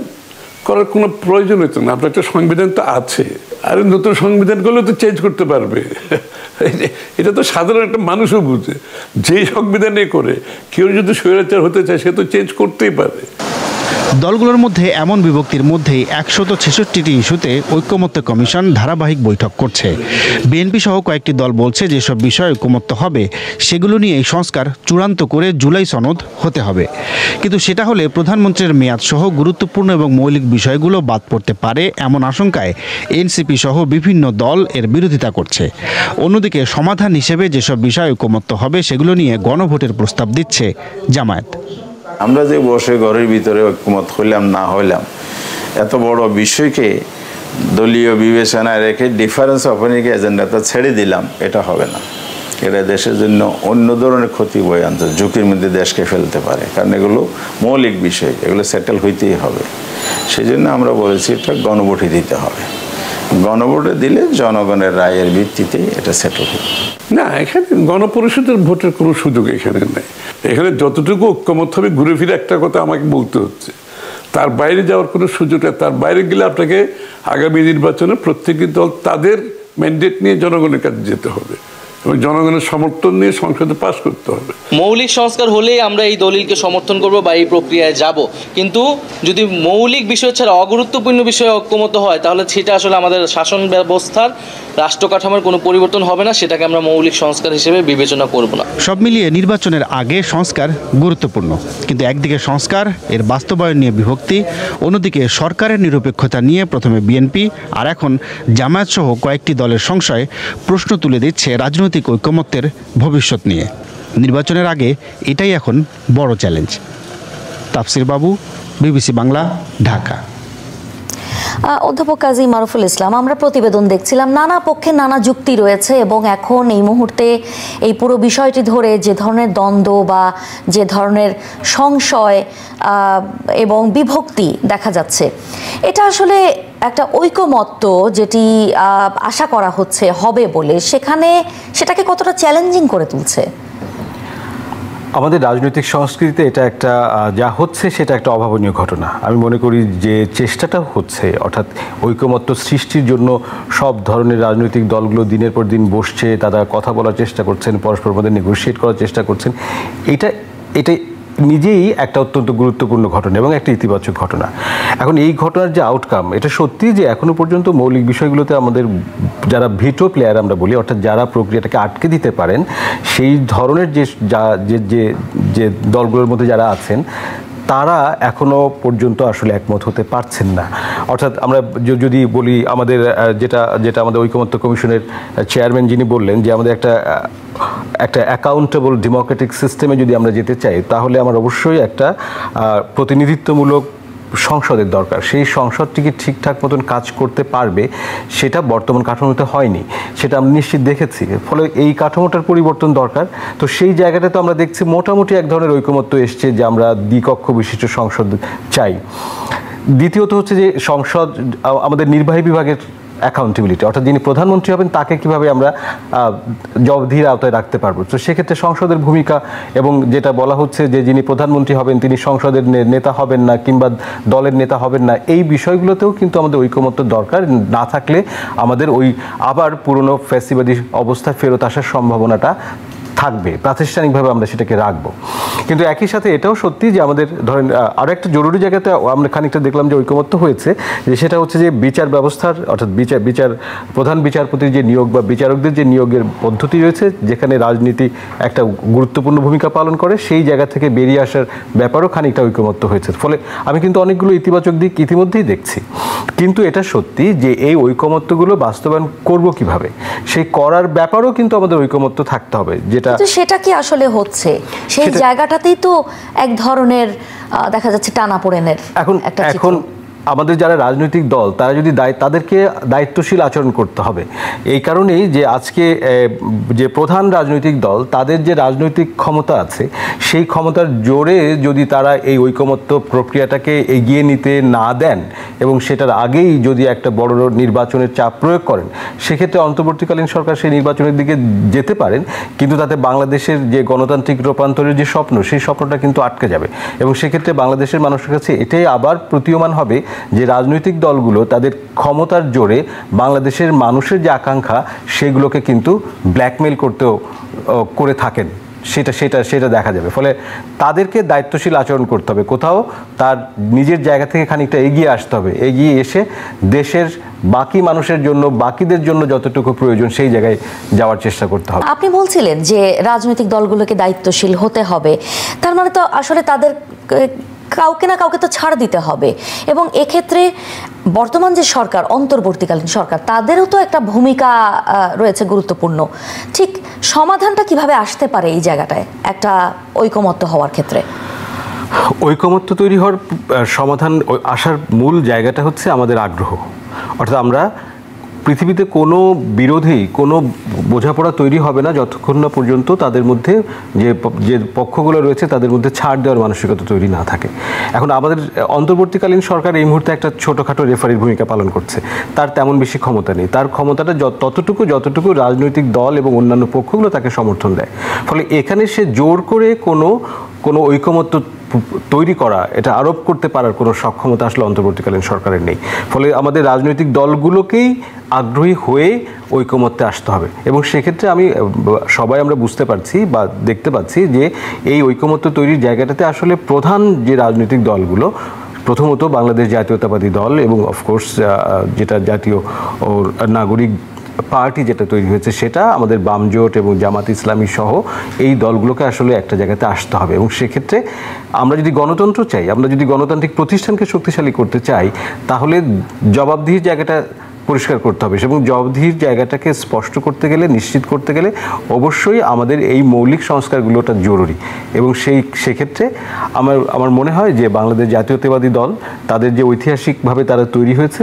করার কোনো প্রয়োজন হতো না, আপনার একটা সংবিধান তো আছে, আর নতুন সংবিধানগুলো তো চেঞ্জ করতে পারবে। এটা তো সাধারণ একটা মানুষও বুঝে, যেই সংবিধানে করে কেউ যদি স্বৈরাচার হতে চায় সে তো চেঞ্জ করতেই পারে। দলগুলোর মধ্যে এমন বিভক্তির মধ্যেই 166টি ইস্যুতে ঐক্যমত্য কমিশন ধারাবাহিক বৈঠক করছে। বিএনপি সহ কয়েকটি দল বলছে যেসব বিষয়ে ঐক্যমত্য হবে সেগুলো নিয়ে এই সংস্কার চূড়ান্ত করে জুলাই সনদ হতে হবে। কিন্তু সেটা হলে প্রধানমন্ত্রীর মেয়াদ সহ গুরুত্বপূর্ণ এবং মৌলিক বিষয়গুলো বাদ পড়তে পারে এমন আশঙ্কায় এনসিপি সহ বিভিন্ন দল এর বিরোধিতা করছে। অন্যদিকে সমাধান হিসেবে যেসব বিষয় ঐক্যমত্য হবে সেগুলো নিয়ে গণভোটের প্রস্তাব দিচ্ছে জামায়াত। আমরা যে বসে ঘরের ভিতরে ঐক্যমত হইলাম না হইলাম, এত বড় বিষয়কে দলীয় বিবেচনায় রেখে ডিফারেন্স অপিনিয়ন এজেন্ডাটা ছেড়ে দিলাম, এটা হবে না। এটা দেশের জন্য অন্য ধরনের ক্ষতি বয়ে আনতে, ঝুঁকির মধ্যে দেশকে ফেলতে পারে, কারণ এগুলো মৌলিক বিষয়, এগুলো সেটেল হইতেই হবে। সেই জন্য আমরা বলেছি এটা গণভোটে দিতে হবে। গণভোটে দিলে জনগণের রায়ের ভিত্তিতে এটা সেটেল হবে। না, এখানে গণপরিষদের ভোটের কোনো সুযোগ এখানে নেই। এখানে যতটুকু ঐক্যমত হবে ঘুরে ফিরে একটা কথা আমাকে বলতে হচ্ছে, তার বাইরে যাওয়ার কোনো সুযোগ নেই। তার বাইরে গেলে আপনাকে আগামী নির্বাচনে প্রত্যেকটি দল তাদের ম্যান্ডেট নিয়ে জনগণের কাছে যেতে হবে এবং জনগণের সমর্থন নিয়ে সংসদে পাস করতে হবে। মৌলিক সংস্কার হলেই আমরা এই দলিলকে সমর্থন করব বা এই প্রক্রিয়ায় যাব, কিন্তু যদি মৌলিক বিষয় ছাড়া অগুরুত্বপূর্ণ বিষয়ে ঐক্যমত হয় তাহলে সেটা আসলে আমাদের শাসন ব্যবস্থার রাষ্ট্র কাঠামোর কোনো পরিবর্তন হবে না, সেটাকে আমরা মৌলিক সংস্কার হিসেবে বিবেচনা করব না। সব মিলিয়ে নির্বাচনের আগে সংস্কার গুরুত্বপূর্ণ, কিন্তু একদিকে সংস্কার এর বাস্তবায়ন নিয়ে বিভক্তি, অন্যদিকে সরকারের নিরপেক্ষতা নিয়ে প্রথমে বিএনপি আর এখন জামায়াত সহ কয়েকটি দলের সংশয় প্রশ্ন তুলে দিচ্ছে রাজনৈতিক ঐকমত্যের ভবিষ্যৎ নিয়ে। নির্বাচনের আগে এটাই এখন বড় চ্যালেঞ্জ। তাফসির বাবু, বিবিসি বাংলা, ঢাকা। অধ্যাপক কাজী মারুফুল ইসলাম, আমরা প্রতিবেদন দেখছিলাম, নানা পক্ষে নানা যুক্তি রয়েছে এবং এখন এই মুহূর্তে এই পুরো বিষয়টি ধরে যে ধরনের দ্বন্দ্ব বা যে ধরনের সংশয় এবং বিভক্তি দেখা যাচ্ছে, এটা আসলে একটা ঐকমত্য যেটি আশা করা হচ্ছে হবে বলে সেটাকে কতটা চ্যালেঞ্জিং করে তুলছে? আমাদের রাজনৈতিক সংস্কৃতিতে এটা একটা যা হচ্ছে সেটা একটা অভাবনীয় ঘটনা। আমি মনে করি যে চেষ্টাটা হচ্ছে, অর্থাৎ ঐকমত্য সৃষ্টির জন্য সব ধরনের রাজনৈতিক দলগুলো দিনের পর দিন বসছে, তারা কথা বলার চেষ্টা করছেন, পরস্পর মধ্যে নেগোশিয়েট করার চেষ্টা করছেন। এটা নিজেই একটা অত্যন্ত গুরুত্বপূর্ণ ঘটনা এবং একটা ইতিবাচক ঘটনা। এখন এই ঘটনার যে আউটকাম, এটা সত্যি যে এখনো পর্যন্ত মৌলিক বিষয়গুলোতে আমাদের যারা ভিটো প্লেয়ার আমরা বলি, অর্থাৎ যারা প্রক্রিয়াটাকে আটকে দিতে পারেন, সেই ধরনের যে দলগুলোর মধ্যে যারা আছেন তারা এখনো পর্যন্ত আসলে একমত হতে পারছেন না। অর্থাৎ আমরা যদি বলি, আমাদের যেটা আমাদের ঐকমত্য কমিশনের চেয়ারম্যান যিনি বললেন যে আমাদের একটা অ্যাকাউন্টেবল ডেমোক্রেটিক সিস্টেমে যদি আমরা যেতে চাই, তাহলে আমার অবশ্যই একটা প্রতিনিধিত্বমূলক সংসদের দরকার। সেই সংসদটিকে ঠিকঠাক মতন কাজ করতে পারবে, সেটা বর্তমান কাঠামোতে হয়নি, সেটা আমরা নিশ্চিত দেখেছি। ফলে এই কাঠামোটার পরিবর্তন দরকার। তো সেই জায়গাটা তো আমরা দেখছি মোটামুটি এক ধরনের ঐকমত্য এসছে যে আমরা দ্বিকক্ষ বিশিষ্ট সংসদ চাই। দ্বিতীয়ত হচ্ছে যে সংসদ, আমাদের নির্বাহী বিভাগের অ্যাকাউন্টেবিলিটি, অর্থাৎ যিনি প্রধানমন্ত্রী হবেন তাকে কিভাবে আমরা জবাবদিহির আওতায় রাখতে পারবো। তো সেক্ষেত্রে সংসদের ভূমিকা, এবং যেটা বলা হচ্ছে যে যিনি প্রধানমন্ত্রী হবেন তিনি সংসদের নেতা হবেন না কিংবা দলের নেতা হবেন না, এই বিষয়গুলোতেও কিন্তু আমাদের ঐকমত্য দরকার। না থাকলে আমাদের ওই আবার পুরনো ফ্যাসিবাদী অবস্থা ফেরত আসার সম্ভাবনাটা থাকবে, প্রাতিষ্ঠানিকভাবে আমরা সেটাকে রাখবো। কিন্তু একই সাথে এটাও সত্যি যে আমাদের ধরেন আরও একটা জরুরি জায়গাতে আমরা খানিকটা দেখলাম যে ঐকমত্য হয়েছে, যে সেটা হচ্ছে যে বিচার ব্যবস্থার, অর্থাৎ প্রধান বিচারপতির যে নিয়োগ বা বিচারকদের যে নিয়োগের পদ্ধতি রয়েছে, যেখানে রাজনীতি একটা গুরুত্বপূর্ণ ভূমিকা পালন করে, সেই জায়গা থেকে বেরিয়ে আসার ব্যাপারও খানিকটা ঐকমত্য হয়েছে। ফলে আমি কিন্তু অনেকগুলো ইতিবাচক দিক ইতিমধ্যেই দেখছি। কিন্তু এটা সত্যি যে এই ঐকমত্যগুলো বাস্তবায়ন করব কিভাবে, সেই করার ব্যাপারও কিন্তু আমাদের ঐকমত্য থাকতে হবে। সেটা কি আসলে হচ্ছে, সেই জায়গাটাতেই তো এক ধরনের দেখা যাচ্ছে টানাপোড়েনের এখন আমাদের যারা রাজনৈতিক দল তারা যদি তাদেরকে দায়িত্বশীল আচরণ করতে হবে। এই কারণেই যে আজকে যে প্রধান রাজনৈতিক দল তাদের যে রাজনৈতিক ক্ষমতা আছে, সেই ক্ষমতার জোরে যদি তারা এই ঐকমত্য প্রক্রিয়াটাকে এগিয়ে নিতে না দেন এবং সেটার আগেই যদি একটা বড় নির্বাচনের চাপ প্রয়োগ করেন, সেক্ষেত্রে অন্তর্বর্তীকালীন সরকার সেই নির্বাচনের দিকে যেতে পারেন, কিন্তু তাতে বাংলাদেশের যে গণতান্ত্রিক রূপান্তরের যে স্বপ্ন, সেই স্বপ্নটা কিন্তু আটকে যাবে। এবং সেক্ষেত্রে বাংলাদেশের মানুষের কাছে এটাই আবার প্রতীয়মান হবে যে রাজনৈতিক দলগুলো তাদের ক্ষমতার জোরে বাংলাদেশের মানুষের যে আকাঙ্ক্ষা সেগুলোকে কিন্তু ব্ল্যাকমেল করে থাকেন, সেটা দেখা যাবে। ফলে তাদেরকে দায়িত্বশীল আচরণ করতে হবে, কোথাও তার নিজের জায়গা থেকে খানিকটা এগিয়ে আসতে হবে, এগিয়ে এসে দেশের বাকি মানুষের জন্য, বাকিদের জন্য যতটুকু প্রয়োজন সেই জায়গায় যাওয়ার চেষ্টা করতে হবে। আপনি বলছিলেন যে রাজনৈতিক দলগুলোকে দায়িত্বশীল হতে হবে, তার মানে তো আসলে তাদের কাউকে না কাউকে তো ছাড় দিতে হবে। এবং এক্ষেত্রে বর্তমান যে সরকার, অন্তর্বর্তীকালীন সরকার, তাদেরও তো একটা ভূমিকা রয়েছে গুরুত্বপূর্ণ। ঠিক সমাধানটা কিভাবে আসতে পারে এই জায়গাটায় একটা ঐকমত্য হওয়ার ক্ষেত্রে? ঐকমত্য তৈরি হওয়ার সমাধান আসার মূল জায়গাটা হচ্ছে আমাদের আগ্রহ। অর্থাৎ আমরা পৃথিবীতে কোনো বিরোধী, কোনো বোঝাপড়া তৈরি হবে না যতক্ষণ না পর্যন্ত তাদের মধ্যে যে পক্ষগুলো রয়েছে তাদের মধ্যে ছাড় দেওয়ার মানসিকতা তৈরি না থাকে। এখন আমাদের অন্তর্বর্তীকালীন সরকার এই মুহূর্তে একটা ছোটোখাটো রেফারির ভূমিকা পালন করছে, তার তেমন বেশি ক্ষমতা নেই। তার ক্ষমতাটা যতটুকু রাজনৈতিক দল এবং অন্যান্য পক্ষগুলো তাকে সমর্থন দেয়। ফলে এখানে সে জোর করে কোনো ঐকমত্য তৈরি করা, এটা আরোপ করতে পারার কোনো সক্ষমতা আসলে অন্তর্বর্তীকালীন সরকারের নেই। ফলে আমাদের রাজনৈতিক দলগুলোকেই আগ্রহী হয়ে ঐকমত্যে আসতে হবে। এবং সেক্ষেত্রে সবাই আমরা বুঝতে পারছি বা দেখতে পাচ্ছি যে এই ঐকমত্য তৈরির জায়গাটাতে আসলে প্রধান যে রাজনৈতিক দলগুলো, প্রথমত বাংলাদেশ জাতীয়তাবাদী দল এবং অফকোর্স যেটা জাতীয় নাগরিক পার্টি যেটা তৈরি হয়েছে, সেটা আমাদের বাম জোট এবং জামাত ইসলামী সহ এই দলগুলোকে আসলে একটা জায়গাতে আসতে হবে। এবং সেক্ষেত্রে আমরা যদি গণতন্ত্র চাই, আমরা যদি গণতান্ত্রিক প্রতিষ্ঠানকে শক্তিশালী করতে চাই, তাহলে জবাবদিহির জায়গাটা পরিষ্কার করতে হবে। এবং জবাবদিহির জায়গাটাকে স্পষ্ট করতে গেলে, নিশ্চিত করতে গেলে অবশ্যই আমাদের এই মৌলিক সংস্কারগুলোটা জরুরি। এবং সেক্ষেত্রে আমার মনে হয় যে বাংলাদেশ জাতীয়তাবাদী দল তাদের যে ঐতিহাসিকভাবে তারা তৈরি হয়েছে,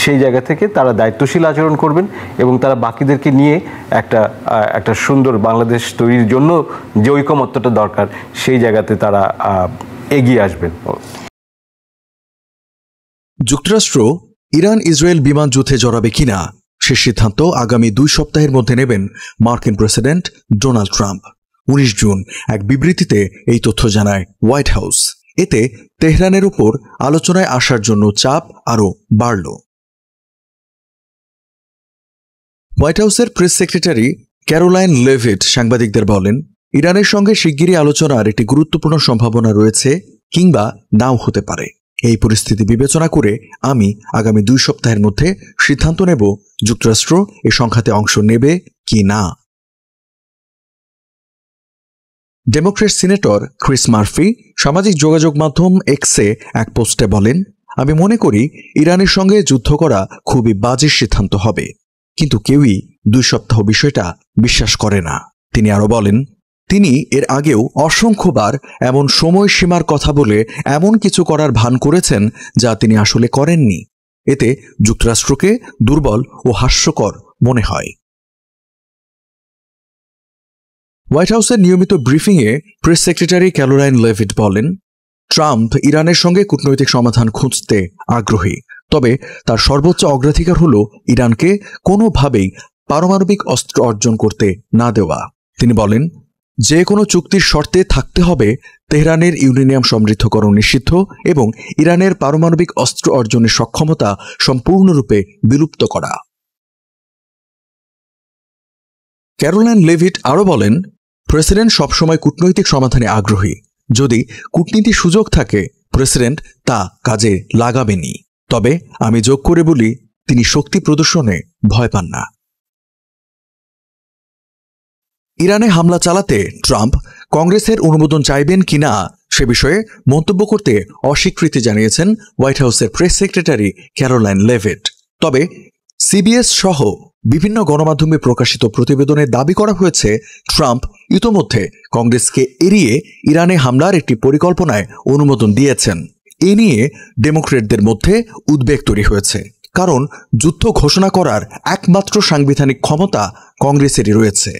সেই জায়গা থেকে তারা দায়িত্বশীল আচরণ করবেন এবং তারা বাকিদেরকে নিয়ে একটা সুন্দর বাংলাদেশ তৈরির জন্য যে ঐকমত্যটা দরকার, সেই জায়গাতে তারা এগিয়ে আসবেন। যুক্তরাষ্ট্র ইরান ইসরায়েল বিমান যুদ্ধে জড়াবে কিনা সে সিদ্ধান্ত আগামী 2 সপ্তাহের মধ্যে নেবেন মার্কিন প্রেসিডেন্ট ডোনাল্ড ট্রাম্প। 19 জুন এক বিবৃতিতে এই তথ্য জানায় হোয়াইট হাউস। এতে তেহরানের উপর আলোচনায় আসার জন্য চাপ আরও বাড়ল। হোয়াইট হাউসের প্রেস সেক্রেটারি ক্যারোলাইন লেভিট সাংবাদিকদের বলেন, ইরানের সঙ্গে শিগগিরই আলোচনার একটি গুরুত্বপূর্ণ সম্ভাবনা রয়েছে কিংবা নাও হতে পারে। এই পরিস্থিতি বিবেচনা করে আমি আগামী 2 সপ্তাহের মধ্যে সিদ্ধান্ত নেব যুক্তরাষ্ট্র এ সংঘাতে অংশ নেবে কি না। ডেমোক্র্যাট সিনেটর ক্রিস মার্ফি সামাজিক যোগাযোগ মাধ্যম এক্সে এক পোস্টে বলেন, আমি মনে করি ইরানের সঙ্গে যুদ্ধ করা খুবই বাজে সিদ্ধান্ত হবে, কিন্তু কেউই 2 সপ্তাহ বিষয়টা বিশ্বাস করে না। তিনি আরো বলেন, তিনি এর আগেও অসংখ্যবার এমন সময়সীমার কথা বলে এমন কিছু করার ভান করেছেন যা তিনি আসলে করেননি। এতে যুক্তরাষ্ট্রকে দুর্বল ও হাস্যকর মনে হয়। হোয়াইট হাউসের নিয়মিত ব্রিফিংয়ে প্রেস সেক্রেটারি ক্যারোলাইন লেভিট বলেন, ট্রাম্প ইরানের সঙ্গে কূটনৈতিক সমাধান খুঁজতে আগ্রহী, তবে তার সর্বোচ্চ অগ্রাধিকার হল ইরানকে কোনোভাবেই পারমাণবিক অস্ত্র অর্জন করতে না দেওয়া। তিনি বলেন, যে কোনো চুক্তির শর্তে থাকতে হবে তেহরানের ইউরেনিয়াম সমৃদ্ধকরণ নিষিদ্ধ এবং ইরানের পারমাণবিক অস্ত্র অর্জনের সক্ষমতা সম্পূর্ণরূপে বিলুপ্ত করা। ক্যারোলাইন লেভিট আরও বলেন, প্রেসিডেন্ট সবসময় কূটনৈতিক সমাধানে আগ্রহী। যদি কূটনীতির সুযোগ থাকে প্রেসিডেন্ট তা কাজে লাগাবেনই। তবে আমি যোগ করে বলি, তিনি শক্তি প্রদর্শনে ভয় পান না। ইরানে হামলা চালাতে ট্রাম্প কংগ্রেসের অনুমোদন চাইবেন কিনা সে বিষয়ে মন্তব্য করতে অস্বীকৃতি জানিয়েছেন হোয়াইট হাউসের প্রেস সেক্রেটারি ক্যারোলাইন লেভিট। তবে সিবিএস সহ বিভিন্ন গণমাধ্যমে প্রকাশিত প্রতিবেদনে দাবি করা হয়েছে, ট্রাম্প ইতোমধ্যে কংগ্রেসকে এড়িয়ে ইরানে হামলার একটি পরিকল্পনায় অনুমোদন দিয়েছেন। এ নিয়ে ডেমোক্রেটদের মধ্যে উদ্বেগ তৈরি হয়েছে, কারণ যুদ্ধ ঘোষণা করার একমাত্র সাংবিধানিক ক্ষমতা কংগ্রেসেরই রয়েছে।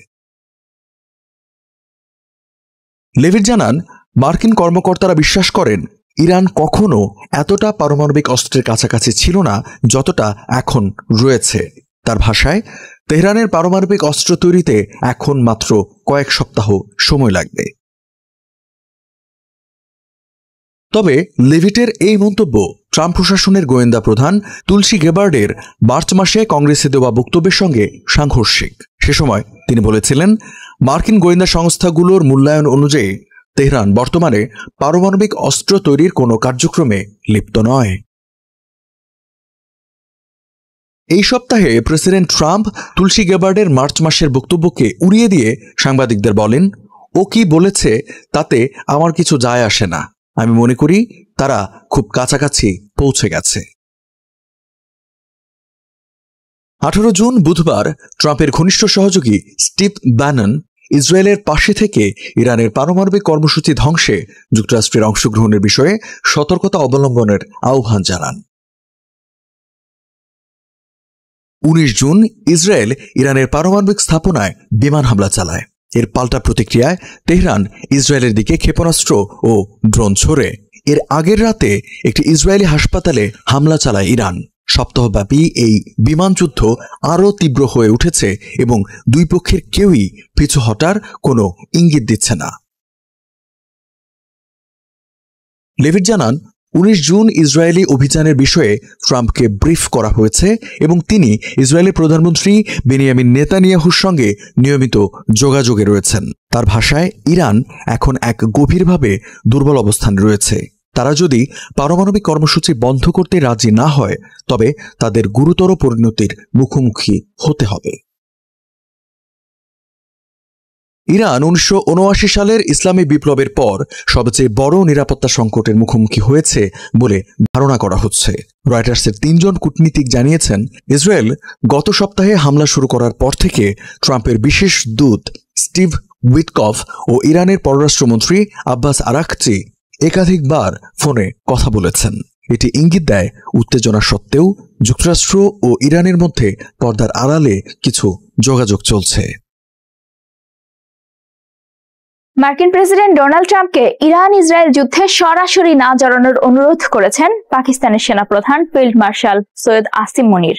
লেভিট জানান, মার্কিন কর্মকর্তারা বিশ্বাস করেন ইরান কখনো এতটা পারমাণবিক অস্ত্রের কাছাকাছি ছিল না যতটা এখন রয়েছে। তার ভাষায়, তেহরানের পারমাণবিক অস্ত্র তৈরিতে এখন মাত্র কয়েক সপ্তাহ সময় লাগবে। তবে লেভিটের এই মন্তব্য ট্রাম্প প্রশাসনের গোয়েন্দা প্রধান তুলসী গেবার্ডের মার্চ মাসে কংগ্রেসে দেওয়া বক্তব্যের সঙ্গে সাংঘর্ষিক। সে সময় তিনি বলেছিলেন, মার্কিন গোয়েন্দা সংস্থাগুলোর মূল্যায়ন অনুযায়ী তেহরান বর্তমানে পারমাণবিক অস্ত্র তৈরির কোনো কার্যক্রমে লিপ্ত নয়। এই সপ্তাহে প্রেসিডেন্ট ট্রাম্প তুলসী গেবার্ডের মার্চ মাসের বক্তব্যকে উড়িয়ে দিয়ে সাংবাদিকদের বলেন, ও কি বলেছে তাতে আমার কিছু যায় আসে না। আমি মনে করি তারা খুব কাছাকাছি পৌঁছে গেছে। 18 জুন বুধবার ট্রাম্পের ঘনিষ্ঠ সহযোগী স্টিভ ব্যানন ইসরায়েলের পাশে থেকে ইরানের পারমাণবিক কর্মসূচি ধ্বংসে যুক্তরাষ্ট্রের অংশগ্রহণের বিষয়ে সতর্কতা অবলম্বনের আহ্বান জানান। 19 জুন ইসরায়েল ইরানের পারমাণবিক স্থাপনায় বিমান হামলা চালায়। এর পাল্টা প্রতিক্রিয়ায় তেহরান ইসরায়েলের দিকে ক্ষেপণাস্ত্র ও ড্রোন ছোড়ে। এর আগের রাতে একটি ইসরায়েলি হাসপাতালে হামলা চালায় ইরান। সপ্তাহব্যাপী এই বিমান যুদ্ধ আরও তীব্র হয়ে উঠেছে এবং দুই পক্ষের কেউই পিছু হটার কোনো ইঙ্গিত দিচ্ছে না। লেভিট জানান, 19 জুন ইসরায়েলি অভিযানের বিষয়ে ট্রাম্পকে ব্রিফ করা হয়েছে এবং তিনি ইসরায়েলের প্রধানমন্ত্রী বেনিয়ামিন নেতানিয়াহুর সঙ্গে নিয়মিত যোগাযোগে রয়েছেন। তার ভাষায়, ইরান এখন এক গভীরভাবে দুর্বল অবস্থানে রয়েছে। তারা যদি পারমাণবিক কর্মসূচি বন্ধ করতে রাজি না হয় তবে তাদের গুরুতর পরিণতির মুখোমুখি হতে হবে। ইরান 1979 সালের ইসলামী বিপ্লবের পর সবচেয়ে বড় নিরাপত্তা সংকটের মুখোমুখি হয়েছে বলে ধারণা করা হচ্ছে। রয়টার্সের 3 জন কূটনীতিক জানিয়েছেন, ইসরায়েল গত সপ্তাহে হামলা শুরু করার পর থেকে ট্রাম্পের বিশেষ দূত স্টিভ উইটকফ ও ইরানের পররাষ্ট্রমন্ত্রী আব্বাস আরাকচি একাধিকবার ফোনে কথা বলেছেন। এটি ইঙ্গিত দেয় উত্তেজনা সত্ত্বেও যুক্তরাষ্ট্র ও ইরানের মধ্যে পর্দার আড়ালে কিছু যোগাযোগ চলছে। মার্কিন প্রেসিডেন্ট ডোনাল্ড ট্রাম্পকে ইরান ইসরায়েল যুদ্ধে সরাসরি না জড়ানোর অনুরোধ করেছেন পাকিস্তানের সেনাপ্রধান ফিল্ড মার্শাল সৈয়দ আসিম মনির।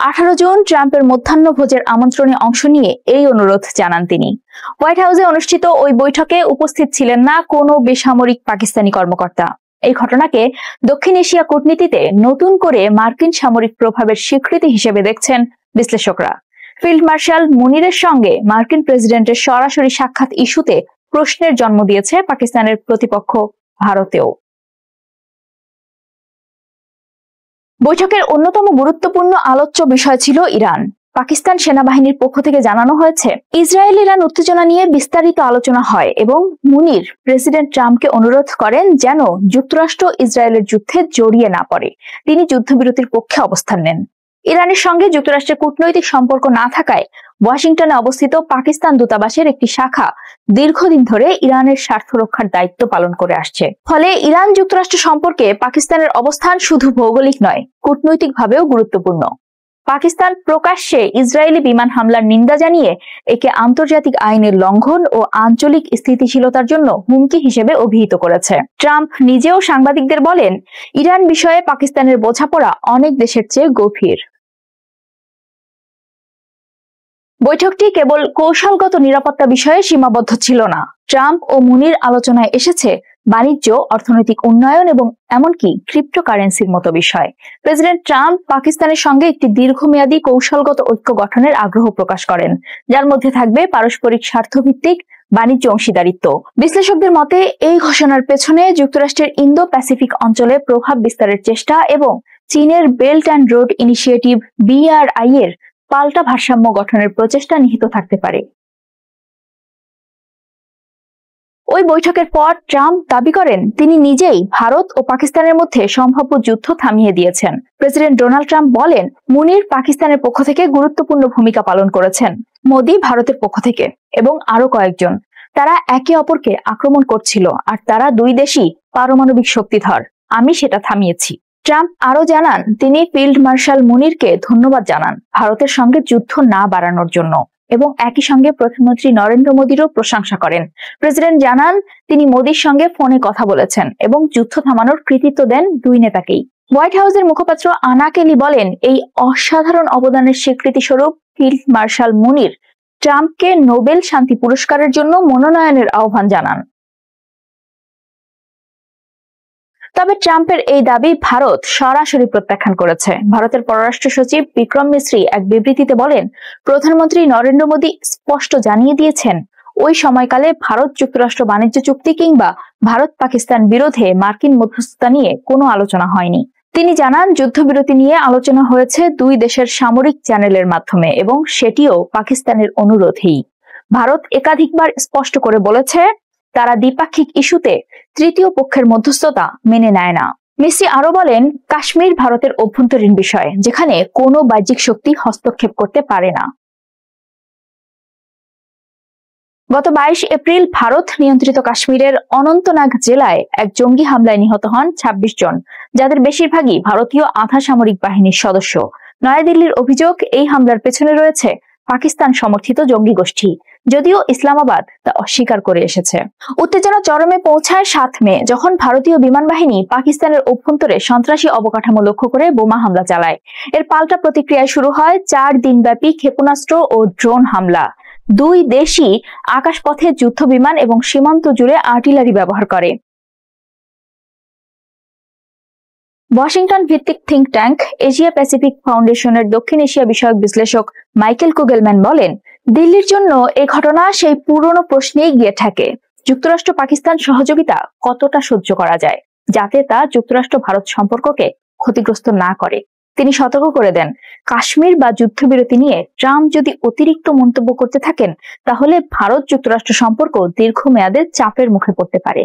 18 জুন ট্রাম্পের মধ্যাহ্নভোজের আমন্ত্রণে অংশ নিয়ে এই অনুরোধ জানান তিনি। হোয়াইট হাউসে অনুষ্ঠিত ওই বৈঠকে উপস্থিত ছিলেন না কোনো বেসামরিক পাকিস্তানি কর্মকর্তা। এই ঘটনাকে দক্ষিণ এশিয়া কূটনীতিতে নতুন করে মার্কিন সামরিক প্রভাবের স্বীকৃতি হিসেবে দেখছেন বিশ্লেষকরা। ফিল্ড মার্শাল মুনিরের সঙ্গে মার্কিন প্রেসিডেন্টের সরাসরি সাক্ষাৎ ইস্যুতে প্রশ্নের জন্ম দিয়েছে পাকিস্তানের প্রতিপক্ষ ভারতেও। বৈঠকের অন্যতম গুরুত্বপূর্ণ আলোচ্য বিষয় ছিল ইরান। পাকিস্তান সেনাবাহিনীর পক্ষ থেকে জানানো হয়েছে, ইসরায়েল ইরান উত্তেজনা নিয়ে বিস্তারিত আলোচনা হয় এবং মুনির প্রেসিডেন্ট ট্রাম্পকে অনুরোধ করেন যেন যুক্তরাষ্ট্র ইসরায়েলের যুদ্ধে জড়িয়ে না পড়ে, তিনি যুদ্ধবিরতির পক্ষে অবস্থান নেন। ইরানের সঙ্গে যুক্তরাষ্ট্রের কূটনৈতিক সম্পর্ক না থাকায় ওয়াশিংটনে অবস্থিত পাকিস্তান দূতাবাসের একটি শাখা দীর্ঘদিন ধরে ইরানের স্বার্থ রক্ষার দায়িত্ব পালন করে আসছে। ফলে ইরান যুক্তরাষ্ট্র সম্পর্কে পাকিস্তানের অবস্থান শুধু ভৌগোলিক নয়, কূটনৈতিকভাবেও গুরুত্বপূর্ণ। পাকিস্তান প্রকাশ্যে ইসরায়েলি বিমান হামলার নিন্দা জানিয়ে একে আন্তর্জাতিক আইনের লঙ্ঘন ও আঞ্চলিক স্থিতিশীলতার জন্য হুমকি হিসেবে অভিহিত করেছে। ট্রাম্প নিজেও সাংবাদিকদের বলেন, ইরান বিষয়ে পাকিস্তানের বোঝাপড়া অনেক দেশের চেয়ে গভীর। বৈঠকটি কেবল কৌশলগত নিরাপত্তা বিষয়ে সীমাবদ্ধ ছিল না। ট্রাম্প ও মুনির আলোচনায় এসেছে বাণিজ্য, অর্থনৈতিক উন্নয়ন এবং এমনকি ক্রিপ্টোকারেন্সির মতো বিষয়। প্রেসিডেন্ট ট্রাম্প পাকিস্তানের সঙ্গে একটি দীর্ঘমেয়াদী কৌশলগত ঐক্য গঠনের আগ্রহ প্রকাশ করেন, যার মধ্যে থাকবে পারস্পরিক স্বার্থভিত্তিক বাণিজ্য অংশীদারিত্ব। বিশ্লেষকদের মতে এই ঘোষণার পেছনে যুক্তরাষ্ট্রের ইন্দো প্যাসিফিক অঞ্চলে প্রভাব বিস্তারের চেষ্টা এবং চীনের belt and road initiative BRI এর পাল্টা ভারসাম্য গঠনের প্রচেষ্টা নিহিত থাকতে পারে। ওই বৈঠকের পর ট্রাম্প দাবি করেন তিনি নিজেই ভারত ও পাকিস্তানের মধ্যে সম্ভাব্য যুদ্ধ থামিয়ে দিয়েছেন। প্রেসিডেন্ট ডোনাল্ড ট্রাম্প বলেন, মুনির পাকিস্তানের পক্ষ থেকে গুরুত্বপূর্ণ ভূমিকা পালন করেছেন, মোদি ভারতের পক্ষ থেকে এবং আরো কয়েকজন। তারা একে অপরকে আক্রমণ করছিল আর তারা দুই দেশই পারমাণবিক শক্তিধর, আমি সেটা থামিয়েছি। ট্রাম্প আরো জানান তিনি ফিল্ড মার্শাল মুনিরকে ধন্যবাদ জানান ভারতের সঙ্গে যুদ্ধ না বাড়ানোর জন্য এবং একই সঙ্গে প্রধানমন্ত্রী নরেন্দ্র মোদীরও প্রশংসা করেন। প্রেসিডেন্ট জানান তিনি মোদীর সঙ্গে ফোনে কথা বলেছেন এবং যুদ্ধ থামানোর কৃতিত্ব দেন দুই নেতাকেই। হোয়াইট হাউসের মুখপাত্র আনা কেলি বলেন, এই অসাধারণ অবদানের স্বীকৃতি স্বরূপ ফিল্ড মার্শাল মুনির ট্রাম্পকে নোবেল শান্তি পুরস্কারের জন্য মনোনয়নের আহ্বান জানান। তবে ট্রাম্পের এই দাবি ভারত সরাসরি প্রত্যাখ্যান করেছে। ভারতের পররাষ্ট্র সচিব বিক্রম মিশ্রি এক বিবৃতিতে বলেন, প্রধানমন্ত্রী নরেন্দ্র মোদী স্পষ্ট জানিয়ে দিয়েছেন ওই সময়কালে ভারত যুক্তরাষ্ট্র বাণিজ্য চুক্তি কিংবা ভারত পাকিস্তান বিরোধে মার্কিন মধ্যস্থতা নিয়ে কোনো আলোচনা হয়নি। তিনি জানান যুদ্ধবিরতি নিয়ে আলোচনা হয়েছে দুই দেশের সামরিক চ্যানেলের মাধ্যমে এবং সেটিও পাকিস্তানের অনুরোধেই। ভারত একাধিকবার স্পষ্ট করে বলেছে তারা দ্বিপাক্ষিক ইস্যুতে তৃতীয় পক্ষের মধ্যস্থতা মেনে নেয় না। মিশ্রি আরো বলেন, কাশ্মীর ভারতের অভ্যন্তরীণ বিষয়, যেখানে কোনো বাহ্যিক শক্তি হস্তক্ষেপ করতে পারে না। গত 22 এপ্রিল ভারত নিয়ন্ত্রিত কাশ্মীরের অনন্তনাগ জেলায় এক জঙ্গি হামলায় নিহত হন 26 জন, যাদের বেশিরভাগই ভারতীয় আধা সামরিক বাহিনীর সদস্য। নয়াদিল্লির অভিযোগ, এই হামলার পেছনে রয়েছে পাকিস্তান সমর্থিত জঙ্গি গোষ্ঠী, যদিও ইসলামাবাদ তা অস্বীকার করে এসেছে। উত্তেজনা চরমে পৌঁছায় 7 মে, যখন ভারতীয় বিমান বাহিনী পাকিস্তানের অভ্যন্তরে সন্ত্রাসী অবকাঠামো লক্ষ্য করে বোমা হামলা চালায়। এর পাল্টা প্রতিক্রিয়ায় শুরু হয় 4 দিনব্যাপী ক্ষেপণাস্ত্র ও ড্রোন হামলা। দুই দেশই আকাশপথে যুদ্ধ বিমান এবং সীমান্ত জুড়ে আর্টিলারি ব্যবহার করে। ওয়াশিংটন ভিত্তিক থিঙ্ক ট্যাঙ্ক এশিয়া প্যাসিফিক ফাউন্ডেশনের দক্ষিণ এশিয়া বিষয়ক বিশ্লেষক মাইকেল কুগেলম্যান বলেন, দিল্লির জন্য এই ঘটনা সেই পুরনো প্রশ্নেই গিয়ে ঠেকে, যুক্তরাষ্ট্র পাকিস্তান সহযোগিতা কতটা সহ্য করা যায় যাতে তা যুক্তরাষ্ট্র ভারত সম্পর্ককে ক্ষতিগ্রস্ত না করে। তিনি সতর্ক করে দেন, কাশ্মীর বা যুদ্ধবিরতি নিয়ে ট্রাম্প যদি অতিরিক্ত মন্তব্য করতে থাকেন তাহলে ভারত যুক্তরাষ্ট্র সম্পর্ক দীর্ঘমেয়াদে চাপের মুখে পড়তে পারে।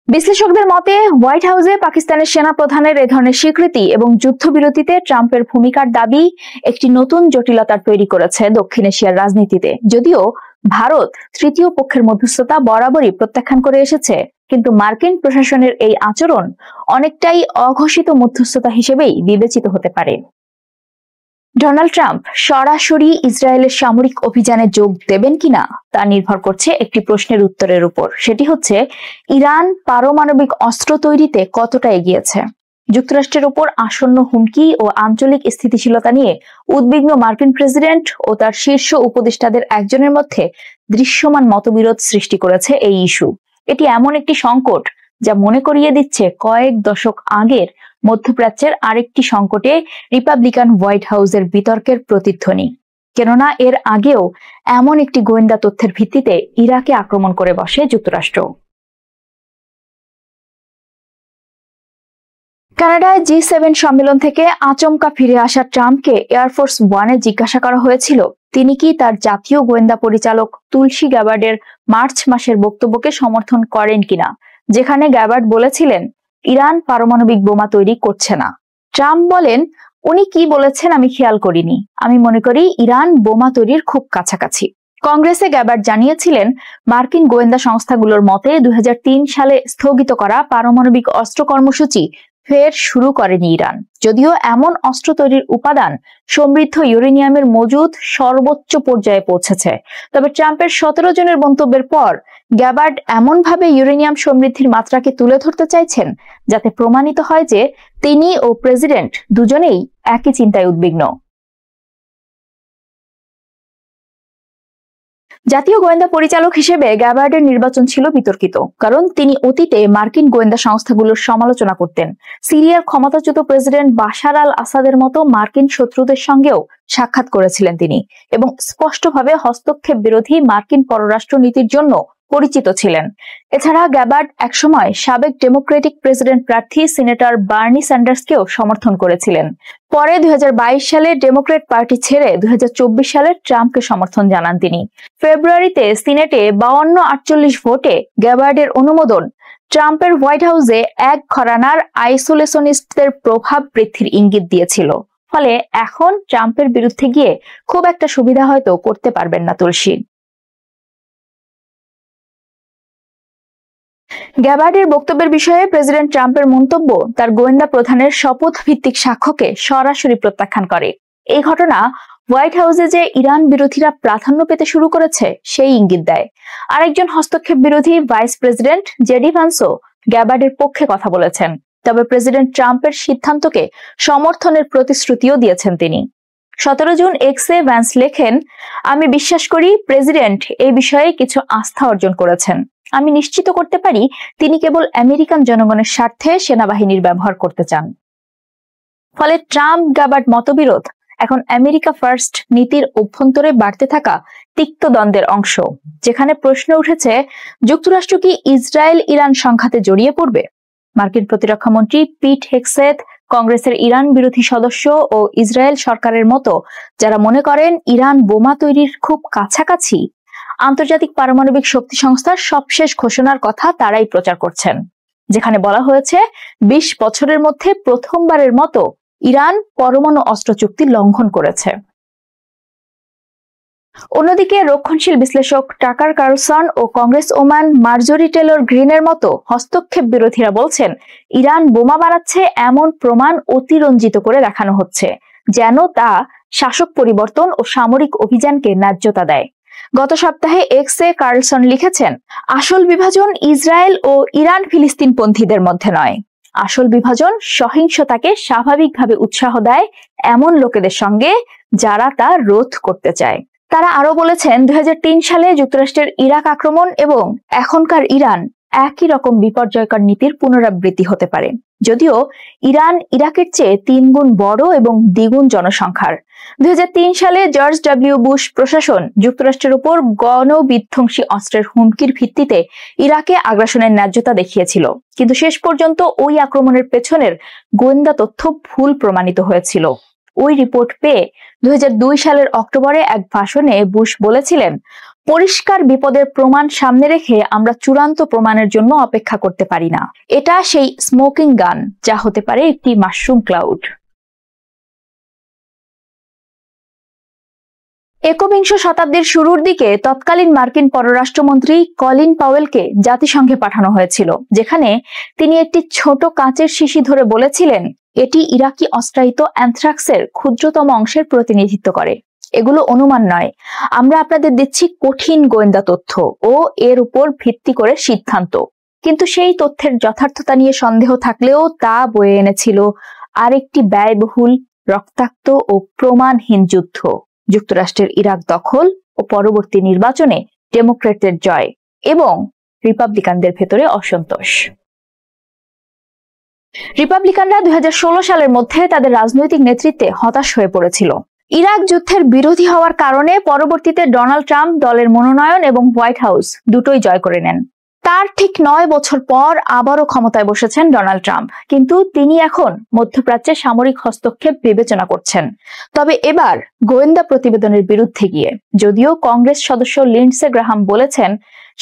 বিশ্লেষকদের মতে হোয়াইট হাউসে পাকিস্তানের সেনা প্রধানের এ ধরনের স্বীকৃতি এবং যুদ্ধবিরতিতে ট্রাম্পের ভূমিকার দাবি একটি নতুন জটিলতার তৈরি করেছে দক্ষিণ এশিয়ার রাজনীতিতে। যদিও ভারত তৃতীয় পক্ষের মধ্যস্থতা বরাবরই প্রত্যাখ্যান করে এসেছে, কিন্তু মার্কিন প্রশাসনের এই আচরণ অনেকটাই অঘোষিত মধ্যস্থতা হিসেবেই বিবেচিত হতে পারে। ডোনাল্ড ট্রাম্প সরাসরি ইসরায়েলের সামরিক অভিযানে যোগ দেবেন কিনা তা নির্ভর করছে একটি প্রশ্নের উত্তরের উপর, সেটি হচ্ছে ইরান পারমাণবিক অস্ত্র তৈরিতে কতটা এগিয়েছে। যুক্তরাষ্ট্রের উপর আসন্ন হুমকি ও আঞ্চলিক স্থিতিশীলতা নিয়ে উদ্বিগ্ন মার্কিন প্রেসিডেন্ট ও তার শীর্ষ উপদেষ্টাদের একজনের মধ্যে দৃশ্যমান মতবিরোধ সৃষ্টি করেছে এই ইস্যু। এটি এমন একটি সংকট যা মনে করিয়ে দিচ্ছে কয়েক দশক আগের মধ্যপ্রাচ্যের আরেকটি সংকটে রিপাবলিকান হোয়াইট হাউসের বিতর্কের প্রতিধ্বনি। কেননা এর আগেও এমন একটি গোয়েন্দা তথ্যের ভিত্তিতে ইরাকে আক্রমণ করে বসে যুক্তরাষ্ট্র। কানাডায় G7 সম্মেলন থেকে আচমকা ফিরে আসা ট্রাম্পকে এয়ারফোর্স ওয়ানে জিজ্ঞাসা করা হয়েছিল তিনি কি তার জাতীয় গোয়েন্দা পরিচালক তুলসী গ্যাবার্ডের মার্চ মাসের বক্তব্যকে সমর্থন করেন কিনা, যেখানে গ্যাবার্ড বলেছিলেন ইরান পারমাণবিক বোমা তৈরি করছে না। ট্রাম্প বলেন, উনি কি বলেছেন আমি খেয়াল করিনি, আমি মনে করি ইরান বোমা তৈরির খুব কাছাকাছি। কংগ্রেসে গ্যাবার্ড জানিয়েছিলেন মার্কিন গোয়েন্দা সংস্থাগুলোর মতে 2003 সালে স্থগিত করা পারমাণবিক অস্ত্র কর্মসূচি ফের শুরু করেনি ইরান, যদিও এমন অস্ত্র তৈরির উপাদান সমৃদ্ধ ইউরেনিয়ামের মজুদ সর্বোচ্চ পর্যায়ে পৌঁছেছে। তবে ট্রাম্পের 17 জনের মন্তব্যের পর গ্যাবার্ড এমনভাবে ইউরেনিয়াম সমৃদ্ধির মাত্রাকে তুলে ধরতে চাইছেন যাতে প্রমাণিত হয় যে তিনি ও প্রেসিডেন্ট দুজনেই একই চিন্তায় উদ্বিগ্ন। জাতীয় গোয়েন্দা পরিচালক হিসেবে গ্যাবার্ডের নির্বাচন ছিল বিতর্কিত, কারণ তিনি অতীতে মার্কিন গোয়েন্দা সংস্থাগুলোর সমালোচনা করতেন। সিরিয়ার ক্ষমতাচ্যুত প্রেসিডেন্ট বাশার আল আসাদের মতো মার্কিন শত্রুদের সঙ্গেও সাক্ষাৎ করেছিলেন তিনি এবং স্পষ্টভাবে হস্তক্ষেপ বিরোধী মার্কিন পররাষ্ট্র নীতির জন্য পরিচিত ছিলেন। এছাড়া গ্যাবার্ড একসময় সাবেক ডেমোক্রেটিক প্রেসিডেন্ট প্রার্থী সিনেটর বার্নি স্যান্ডার্সকেও সমর্থন করেছিলেন। পরে 2022 সালে ডেমোক্রেট পার্টি ছেড়ে 2024 সালে ট্রাম্পকে সমর্থন জানান তিনি। ফেব্রুয়ারিতে সিনেটে 52-48 ভোটে গ্যাবার্ডের অনুমোদন ট্রাম্পের হোয়াইট হাউসে এক ঘরানার আইসোলেশনিস্টদের প্রভাব বৃদ্ধির ইঙ্গিত দিয়েছিল। ফলে এখন ট্রাম্পের বিরুদ্ধে গিয়ে খুব একটা সুবিধা হয়তো করতে পারবেন না তুলসী। গ্যাবার্ডের বক্তব্যের বিষয়ে প্রেসিডেন্ট ট্রাম্পের মন্তব্য তার গোয়েন্দা প্রধানের শপথ ভিত্তিক সাক্ষ্যকে সরাসরি প্রত্যাখ্যান করে। এই ঘটনা হোয়াইট হাউসে যে ইরান বিরোধীরা প্রাধান্য পেতে শুরু করেছে সেই ইঙ্গিত দেয়। আরেকজন হস্তক্ষেপ বিরোধী ভাইস প্রেসিডেন্ট জেডি ভান্সও গ্যাবার্ডের পক্ষে কথা বলেছেন, তবে প্রেসিডেন্ট ট্রাম্পের সিদ্ধান্তকে সমর্থনের প্রতিশ্রুতিও দিয়েছেন তিনি। 17 জুন এক্সে ভ্যান্স লেখেন, আমি বিশ্বাস করি প্রেসিডেন্ট এই বিষয়ে কিছু আস্থা অর্জন করেছেন। আমি নিশ্চিত করতে পারি তিনি কেবল আমেরিকান জনগণের স্বার্থে সেনাবাহিনীর ব্যবহার করতে চান। ফলে ট্রাম্প গ্যাবার্ড মতবিরোধ এখন আমেরিকা ফার্স্ট নীতির অভ্যন্তরে বাড়তে থাকা তিক্ত দ্বন্দ্বের অংশ, যেখানে প্রশ্ন উঠেছে যুক্তরাষ্ট্র কি ইসরায়েল ইরান সংঘাতে জড়িয়ে পড়বে। মার্কিন প্রতিরক্ষা মন্ত্রী পিট হেগসেথ, কংগ্রেসের ইরান বিরোধী সদস্য ও ইসরায়েল সরকারের মতো যারা মনে করেন ইরান বোমা তৈরির খুব কাছাকাছি, আন্তর্জাতিক পারমাণবিক শক্তি সংস্থার সবশেষ ঘোষণার কথা তারাই প্রচার করছেন, যেখানে বলা হয়েছে 20 বছরের মধ্যে প্রথমবারের মতো ইরান পরমাণু অস্ত্র চুক্তি লঙ্ঘন করেছে। অন্যদিকে রক্ষণশীল বিশ্লেষক টাকার কার্লসন ও কংগ্রেস ওম্যান মার্জরি টেলর গ্রিনের মতো হস্তক্ষেপ বিরোধীরা বলছেন ইরান বোমা বানাচ্ছে এমন প্রমাণ অতিরঞ্জিত করে দেখানো হচ্ছে, যেন তা শাসক পরিবর্তন ও সামরিক অভিযানকে ন্যায্যতা দেয়। গত সপ্তাহে এক্সে কার্লসন লিখেছেন, আসল বিভাজন ইসরায়েল ও ইরান ফিলিস্তিনপন্থীদের মধ্যে নয়, আসল বিভাজন সহিংসতাকে স্বাভাবিকভাবে উৎসাহ দেয় এমন লোকেদের সঙ্গে যারা তা রোধ করতে চায়। তারা আরো বলেছেন 2003 সালে যুক্তরাষ্ট্রের ইরাক আক্রমণ এবং এখনকার ইরান একই রকম বিপর্যয়কর নীতির পুনরাবৃত্তি হতে পারে, যদিও ইরান ইরাকের চেয়ে 3 গুণ বড় এবং দ্বিগুণ জনসংখ্যার। 2003 সালে জর্জ ডব্লিউ বুশ প্রশাসন যুক্তরাষ্ট্রের উপর গণবিধ্বংসী অস্ত্রের হুমকির ভিত্তিতে ইরাকে আগ্রাসনের ন্যায্যতা দেখিয়েছিল, কিন্তু শেষ পর্যন্ত ওই আক্রমণের পেছনের গোয়েন্দা তথ্য ভুল প্রমাণিত হয়েছিল। ওই রিপোর্ট পেয়ে 2002 সালের অক্টোবরে এক ভাষণে বুশ বলেছিলেন, পরিষ্কার বিপদের প্রমাণ সামনে রেখে আমরা চূড়ান্ত প্রমাণের জন্য অপেক্ষা করতে পারি না। এটা সেই স্মোকিং গান যা হতে পারে একটি মাশরুম ক্লাউড। একবিংশ শতাব্দীর শুরুর দিকে তৎকালীন মার্কিন পররাষ্ট্রমন্ত্রী কলিন পাওয়েলকে জাতিসংঘে পাঠানো হয়েছিল, যেখানে তিনি একটি ছোট কাঁচের শিশি ধরে বলেছিলেন এটি ইরাকি অস্ত্রায়িত অ্যানথ্রাক্সের ক্ষুদ্রতম অংশের প্রতিনিধিত্ব করে। এগুলো অনুমান নয়, আমরা আপনাদের দিচ্ছি কঠিন গোয়েন্দা তথ্য ও এর উপর ভিত্তি করে সিদ্ধান্ত। কিন্তু সেই তথ্যের যথার্থতা নিয়ে সন্দেহ থাকলেও তা বয়ে এনেছিল আরেকটি ব্যয়বহুল, রক্তাক্ত ও প্রমাণহীন যুদ্ধ, যুক্তরাষ্ট্রের ইরাক দখল ও পরবর্তী নির্বাচনে ডেমোক্র্যাটদের জয় এবং রিপাবলিকানদের ভেতরে অসন্তোষ। রিপাবলিকানরা 2016 সালের মধ্যে তাদের রাজনৈতিক নেতৃত্বে হতাশ হয়ে পড়েছিল। ইরাক যুদ্ধের বিরোধী হওয়ার কারণে পরবর্তীতে ডোনাল্ড ট্রাম্প দলের মনোনয়ন এবং হোয়াইট হাউস দুটোই জয় করে নেন। তার ঠিক 9 বছর পর আবারও ক্ষমতায় বসেছেন ডোনাল্ড ট্রাম্প, কিন্তু তিনি এখন মধ্যপ্রাচ্যে সামরিক হস্তক্ষেপ বিবেচনা করছেন, তবে এবার গোয়েন্দা প্রতিবেদনের বিরুদ্ধে গিয়ে। যদিও কংগ্রেস সদস্য লিন্ডসে গ্রাহাম বলেছেন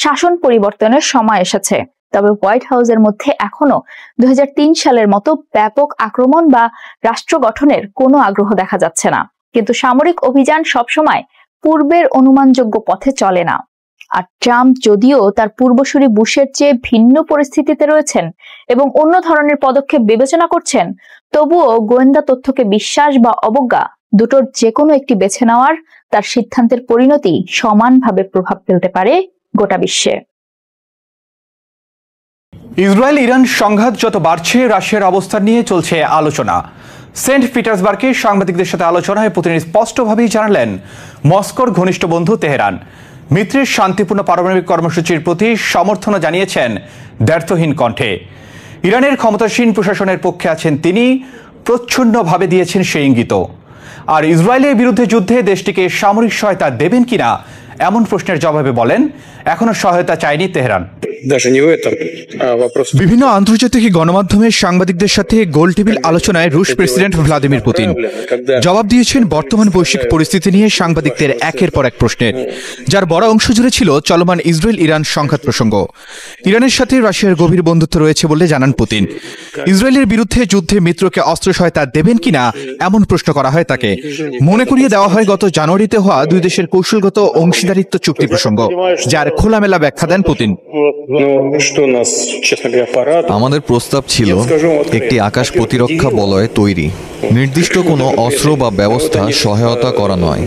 শাসন পরিবর্তনের সময় এসেছে, তবে হোয়াইট হাউসের মধ্যে এখনো 2003 সালের মতো ব্যাপক আক্রমণ বা রাষ্ট্র গঠনের কোনো আগ্রহ দেখা যাচ্ছে না। কিন্তু সামরিক অভিযান সবসময় পূর্বের অনুমানযোগ্য পথে চলে না। আর ট্রাম্প যদিও তার পূর্বসূরি বুশের চেয়ে ভিন্ন পরিস্থিতিতে রয়েছেন এবং অন্য ধরনের পদক্ষেপ বিবেচনা করছেন, তবুও গোয়েন্দা তথ্যকে বিশ্বাস বা অবজ্ঞা দুটোর যে কোনো একটি বেছে নেওয়ার তার সিদ্ধান্তের পরিণতি সমানভাবে প্রভাব ফেলতে পারে গোটা বিশ্বে। ইসরায়েল ইরান সংঘাত যত বাড়ছে, রাশিয়ার অবস্থান নিয়ে চলছে আলোচনা। সেন্ট পিটার্সবার্গে সাংবাদিকদের সাথে আলোচনায় পুতিন স্পষ্টভাবেই জানালেন মস্কোর ঘনিষ্ঠ বন্ধু তেহরান মিত্রের শান্তিপূর্ণ পারমাণবিক কর্মসূচির প্রতি সমর্থন জানিয়েছেন দ্ব্যর্থহীন কণ্ঠে। ইরানের ক্ষমতাসীন প্রশাসনের পক্ষে আছেন তিনি, প্রচ্ছন্নভাবে দিয়েছেন সেই ইঙ্গিত। আর ইসরায়েলের বিরুদ্ধে যুদ্ধে দেশটিকে সামরিক সহায়তা দেবেন কিনা এমন প্রশ্নের জবাবে বলেন এখনো সহায়তা চায়নি তেহরান। বিভিন্ন আন্তর্জাতিক গণমাধ্যমের সাংবাদিকদের সাথে গোলটেবিল আলোচনায় রুশ প্রেসিডেন্ট ভ্লাদিমির পুতিন জবাব দিয়েছেন বর্তমান বৈশ্বিক পরিস্থিতি নিয়ে সাংবাদিকদের একের পর এক প্রশ্নের, যার বড় অংশ জুড়ে ছিল চলমান ইসরায়েল ইরান সংঘাত প্রসঙ্গ। ইরানের সাথে রাশিয়ার গভীর বন্ধুত্ব রয়েছে বলে জানান পুতিন। ইসরায়েলের বিরুদ্ধে যুদ্ধে মিত্রকে অস্ত্র সহায়তা দেবেন কিনা এমন প্রশ্ন করা হয় তাকে। মনে করিয়ে দেওয়া হয় গত জানুয়ারিতে হওয়া দুই দেশের কৌশলগত অংশীদারিত্ব চুক্তি প্রসঙ্গ, যার খোলামেলা ব্যাখ্যা দেন পুতিন। আমাদের প্রস্তাব ছিল একটি আকাশ প্রতিরক্ষা বলয় তৈরি, নির্দিষ্ট কোনো অস্ত্র বা ব্যবস্থা সহায়তা করা নয়।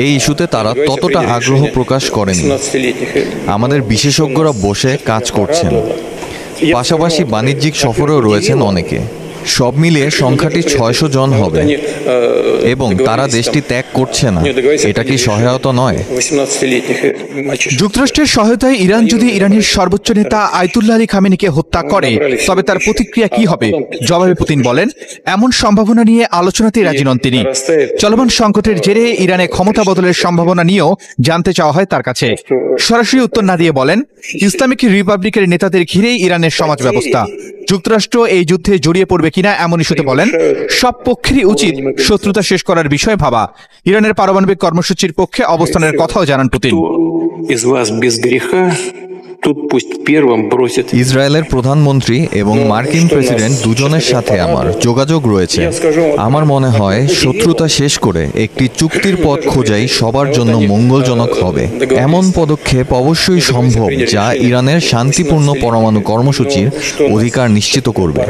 এই ইস্যুতে তারা ততটা আগ্রহ প্রকাশ করেনি। আমাদের বিশেষজ্ঞরা বসে কাজ করছেন, পাশাপাশি বাণিজ্যিক সফরেও রয়েছেন অনেকে। সব মিলিয়ে সংখ্যাটি 600 জন হবে এবং তারা দেশটি ত্যাগ করছে না। এটা কি সহায়তা নয়? যুক্তরাষ্ট্রের সহায়তায় ইরান যদি ইরানের সর্বোচ্চ নেতা আয়াতুল্লাহ আলী খামেনিকে হত্যা করে, তবে তার প্রতিক্রিয়া কি হবে? জবাবে পুতিন বলেন এমন সম্ভাবনা নিয়ে আলোচনাতেই রাজি নন তিনি। চলমান সংকটের জেরে ইরানে ক্ষমতা বদলের সম্ভাবনা নিয়েও জানতে চাওয়া হয় তার কাছে। সরাসরি উত্তর না দিয়ে বলেন ইসলামিক রিপাবলিকের নেতাদের ঘিরেই ইরানের সমাজ ব্যবস্থা। যুক্তরাষ্ট্র এই যুদ্ধে জড়িয়ে পড়বে কিনা এমন ইস্যুতে বলেন সব পক্ষেরই উচিত শত্রুতা শেষ করার বিষয়ে ভাবা। ইরানের পারমাণবিক কর্মসূচির পক্ষে অবস্থানের কথাও জানান পুতিন। ইসরায়েলের প্রধানমন্ত্রী এবং মার্কিন প্রেসিডেন্ট দুজনের সাথে আমার যোগাযোগ রয়েছে। আমার মনে হয় শত্রুতা শেষ করে একটি চুক্তির পথ খোঁজাই সবার জন্য মঙ্গলজনক হবে। এমন পদক্ষেপ অবশ্যই সম্ভব যা ইরানের শান্তিপূর্ণ পরমাণু কর্মসূচির অধিকার নিশ্চিত করবে,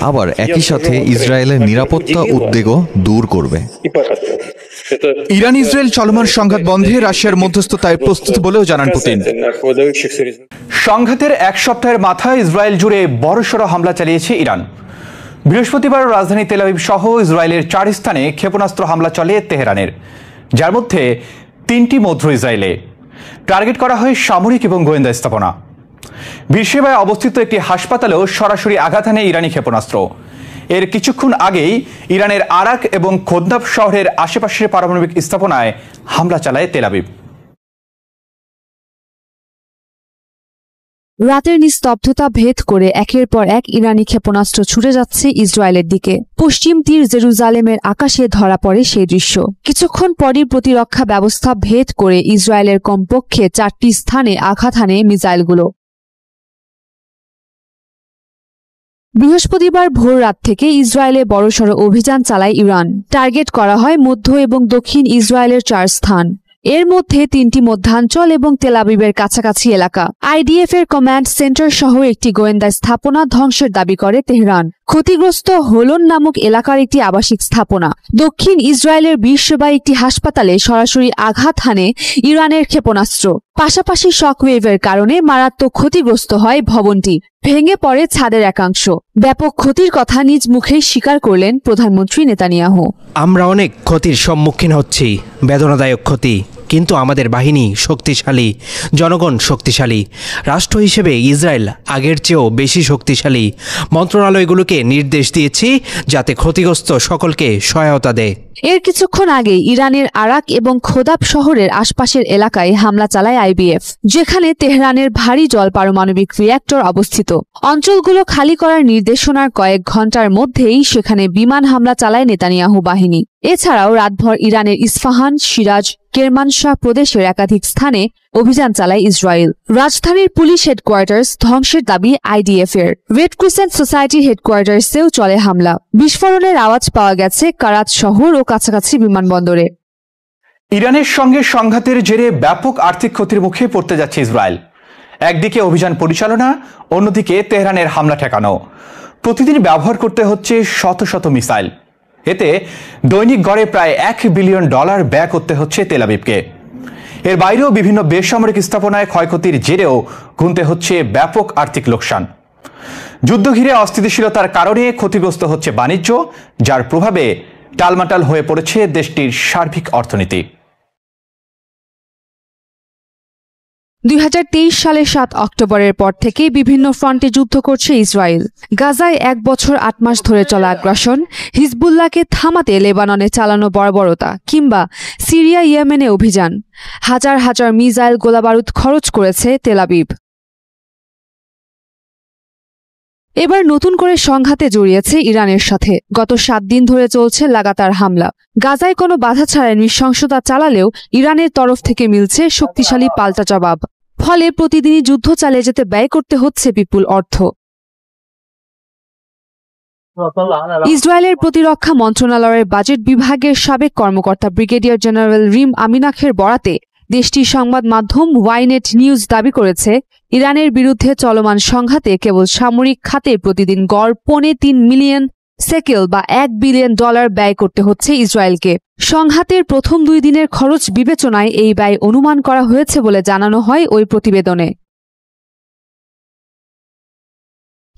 আবার একই সাথে ইসরায়েলের নিরাপত্তা উদ্বেগও দূর করবে। ইরান ইসরায়েল চলমান সংঘাত বন্ধে রাশিয়ার মধ্যস্থতায় প্রস্তুত বলেও জানান পুতিন। সংঘাতের এক সপ্তাহের মাথায় ইসরায়েল জুড়ে বড়সড় হামলা চালিয়েছে ইরান। বৃহস্পতিবার রাজধানী তেল আবিব সহ ইসরায়েলের 4 স্থানে ক্ষেপণাস্ত্র হামলা চলে তেহরানের, যার মধ্যে 3টি মধ্য ইসরায়েলে। টার্গেট করা হয় সামরিক এবং গোয়েন্দা স্থাপনা। বীরশেবায় অবস্থিত একটি হাসপাতালেও সরাসরি আঘাত হানে ইরানি ক্ষেপণাস্ত্র। এর কিছুক্ষণ আগেই ইরানের আরাক এবং খোদনাব শহরের আশেপাশের পারমাণবিক স্থাপনায় হামলা চালায় তেল আবিব। রাতের নিস্তব্ধতা ভেদ করে একের পর এক ইরানি ক্ষেপণাস্ত্র ছুটে যাচ্ছে ইসরায়েলের দিকে। পশ্চিম তীর জেরুজালেমের আকাশে ধরা পড়ে সেই দৃশ্য। কিছুক্ষণ পরই প্রতিরক্ষা ব্যবস্থা ভেদ করে ইসরায়েলের কমপক্ষে 4টি স্থানে আঘাত হানে মিসাইলগুলো। বৃহস্পতিবার ভোর রাত থেকে ইসরায়েলে বড়সড় অভিযান চালায় ইরান। টার্গেট করা হয় মধ্য এবং দক্ষিণ ইসরায়েলের 4 স্থান, এর মধ্যে 3টি মধ্যাঞ্চল এবং তেল আবিবের কাছাকাছি এলাকা। আইডিএফ এর কমান্ড সেন্টার সহ একটি গোয়েন্দা স্থাপনা ধ্বংসের দাবি করে তেহরান। ক্ষতিগ্রস্ত হোলন নামক এলাকার একটি আবাসিক স্থাপনা। দক্ষিণ ইসরায়েলের বীরশেবায় একটি হাসপাতালে সরাসরি আঘাত হানে ইরানের ক্ষেপণাস্ত্র। পাশাপাশি শকওয়েভের কারণে মারাত্মক ক্ষতিগ্রস্ত হয় ভবনটি, ভেঙে পড়ে ছাদের একাংশ। ব্যাপক ক্ষতির কথা নিজ মুখেই স্বীকার করলেন প্রধানমন্ত্রী নেতানিয়াহু। আমরা অনেক ক্ষতির সম্মুখীন হচ্ছি, বেদনাদায়ক ক্ষতি, কিন্তু আমাদের বাহিনী শক্তিশালী, জনগণ শক্তিশালী। রাষ্ট্র হিসেবে ইসরায়েল আগের চেয়েও বেশি শক্তিশালী। মন্ত্রণালয়গুলোকে নির্দেশ দিয়েছি যাতে ক্ষতিগ্রস্ত সকলকে সহায়তা দেয়। এর কিছুক্ষণ আগে ইরানের আরাক এবং খোদাব শহরের আশপাশের এলাকায় হামলা চালায় আইবিএফ, যেখানে তেহরানের ভারী জল পারমাণবিক রিঅ্যাক্টর অবস্থিত। অঞ্চলগুলো খালি করার নির্দেশনার কয়েক ঘন্টার মধ্যেই সেখানে বিমান হামলা চালায় নেতানিয়াহু বাহিনী। এছাড়াও রাতভর ইরানের ইস্পাহান, সিরাজ, কেরমানশাহ প্রদেশের একাধিক স্থানে অভিযান চালায় ইসরায়েল। রাজধানীর পুলিশ হেডকোয়ার্টার্স ধ্বংসের দাবি আইডিএফ এর। রেড ক্রিসেন্ট সোসাইটির হেডকোয়ার্টার্সেও চলে হামলা। বিস্ফোরণের আওয়াজ পাওয়া গেছে কারাত শহর ও কাছাকাছি বিমানবন্দরে। ইরানের সঙ্গে সংঘাতের জেরে ব্যাপক আর্থিক ক্ষতির মুখে পড়তে যাচ্ছে ইসরায়েল। একদিকে অভিযান পরিচালনা, অন্যদিকে তেহরানের হামলা ঠেকানো। প্রতিদিন ব্যবহার করতে হচ্ছে শত শত মিসাইল। এতে দৈনিক গড়ে প্রায় $1 বিলিয়ন ব্যয় করতে হচ্ছে তেল আবিবকে। এর বাইরেও বিভিন্ন বেসামরিক স্থাপনায় ক্ষয়ক্ষতির জেরেও গুনতে হচ্ছে ব্যাপক আর্থিক লোকসান। যুদ্ধ ঘিরে অস্থিতিশীলতার কারণে ক্ষতিগ্রস্ত হচ্ছে বাণিজ্য, যার প্রভাবে টালমাটাল হয়ে পড়েছে দেশটির সার্বিক অর্থনীতি। 2023 সালের 7 অক্টোবরের পর থেকে বিভিন্ন ফ্রন্টে যুদ্ধ করছে ইসরায়েল। গাজায় 1 বছর 8 মাস ধরে চলা আগ্রাসন, হিজবুল্লাহকে থামাতে লেবাননে চালানো বর্বরতা, কিংবা সিরিয়া ইয়েমেনে অভিযান, হাজার হাজার মিসাইল গোলাবারুদ খরচ করেছে তেল আবিব। এবার নতুন করে সংঘাতে জড়িয়েছে ইরানের সাথে। গত 7 দিন ধরে চলছে লাগাতার হামলা। গাজায় কোনো বাধা ছাড়াই নৃশংসতা চালালেও ইরানের তরফ থেকে মিলছে শক্তিশালী পাল্টা জবাব। ফলে প্রতিদিনই যুদ্ধ চালিয়ে যেতে ব্যয় করতে হচ্ছে বিপুল অর্থ। ইসরায়েলের প্রতিরক্ষা মন্ত্রণালয়ের বাজেট বিভাগের সাবেক কর্মকর্তা ব্রিগেডিয়ার জেনারেল রিম আমিনাখের বরাতে দেশটির সংবাদ মাধ্যম ওয়াইনেট নিউজ দাবি করেছে, ইরানের বিরুদ্ধে চলমান সংঘাতে কেবল সামরিক খাতে প্রতিদিন গড় $3 মিলিয়ন সেকেল বা $1 বিলিয়ন ব্যয় করতে হচ্ছে ইসরায়েলকে। সংঘাতের প্রথম 2 দিনের খরচ বিবেচনায় এই ব্যয় অনুমান করা হয়েছে বলে জানানো হয় ওই প্রতিবেদনে।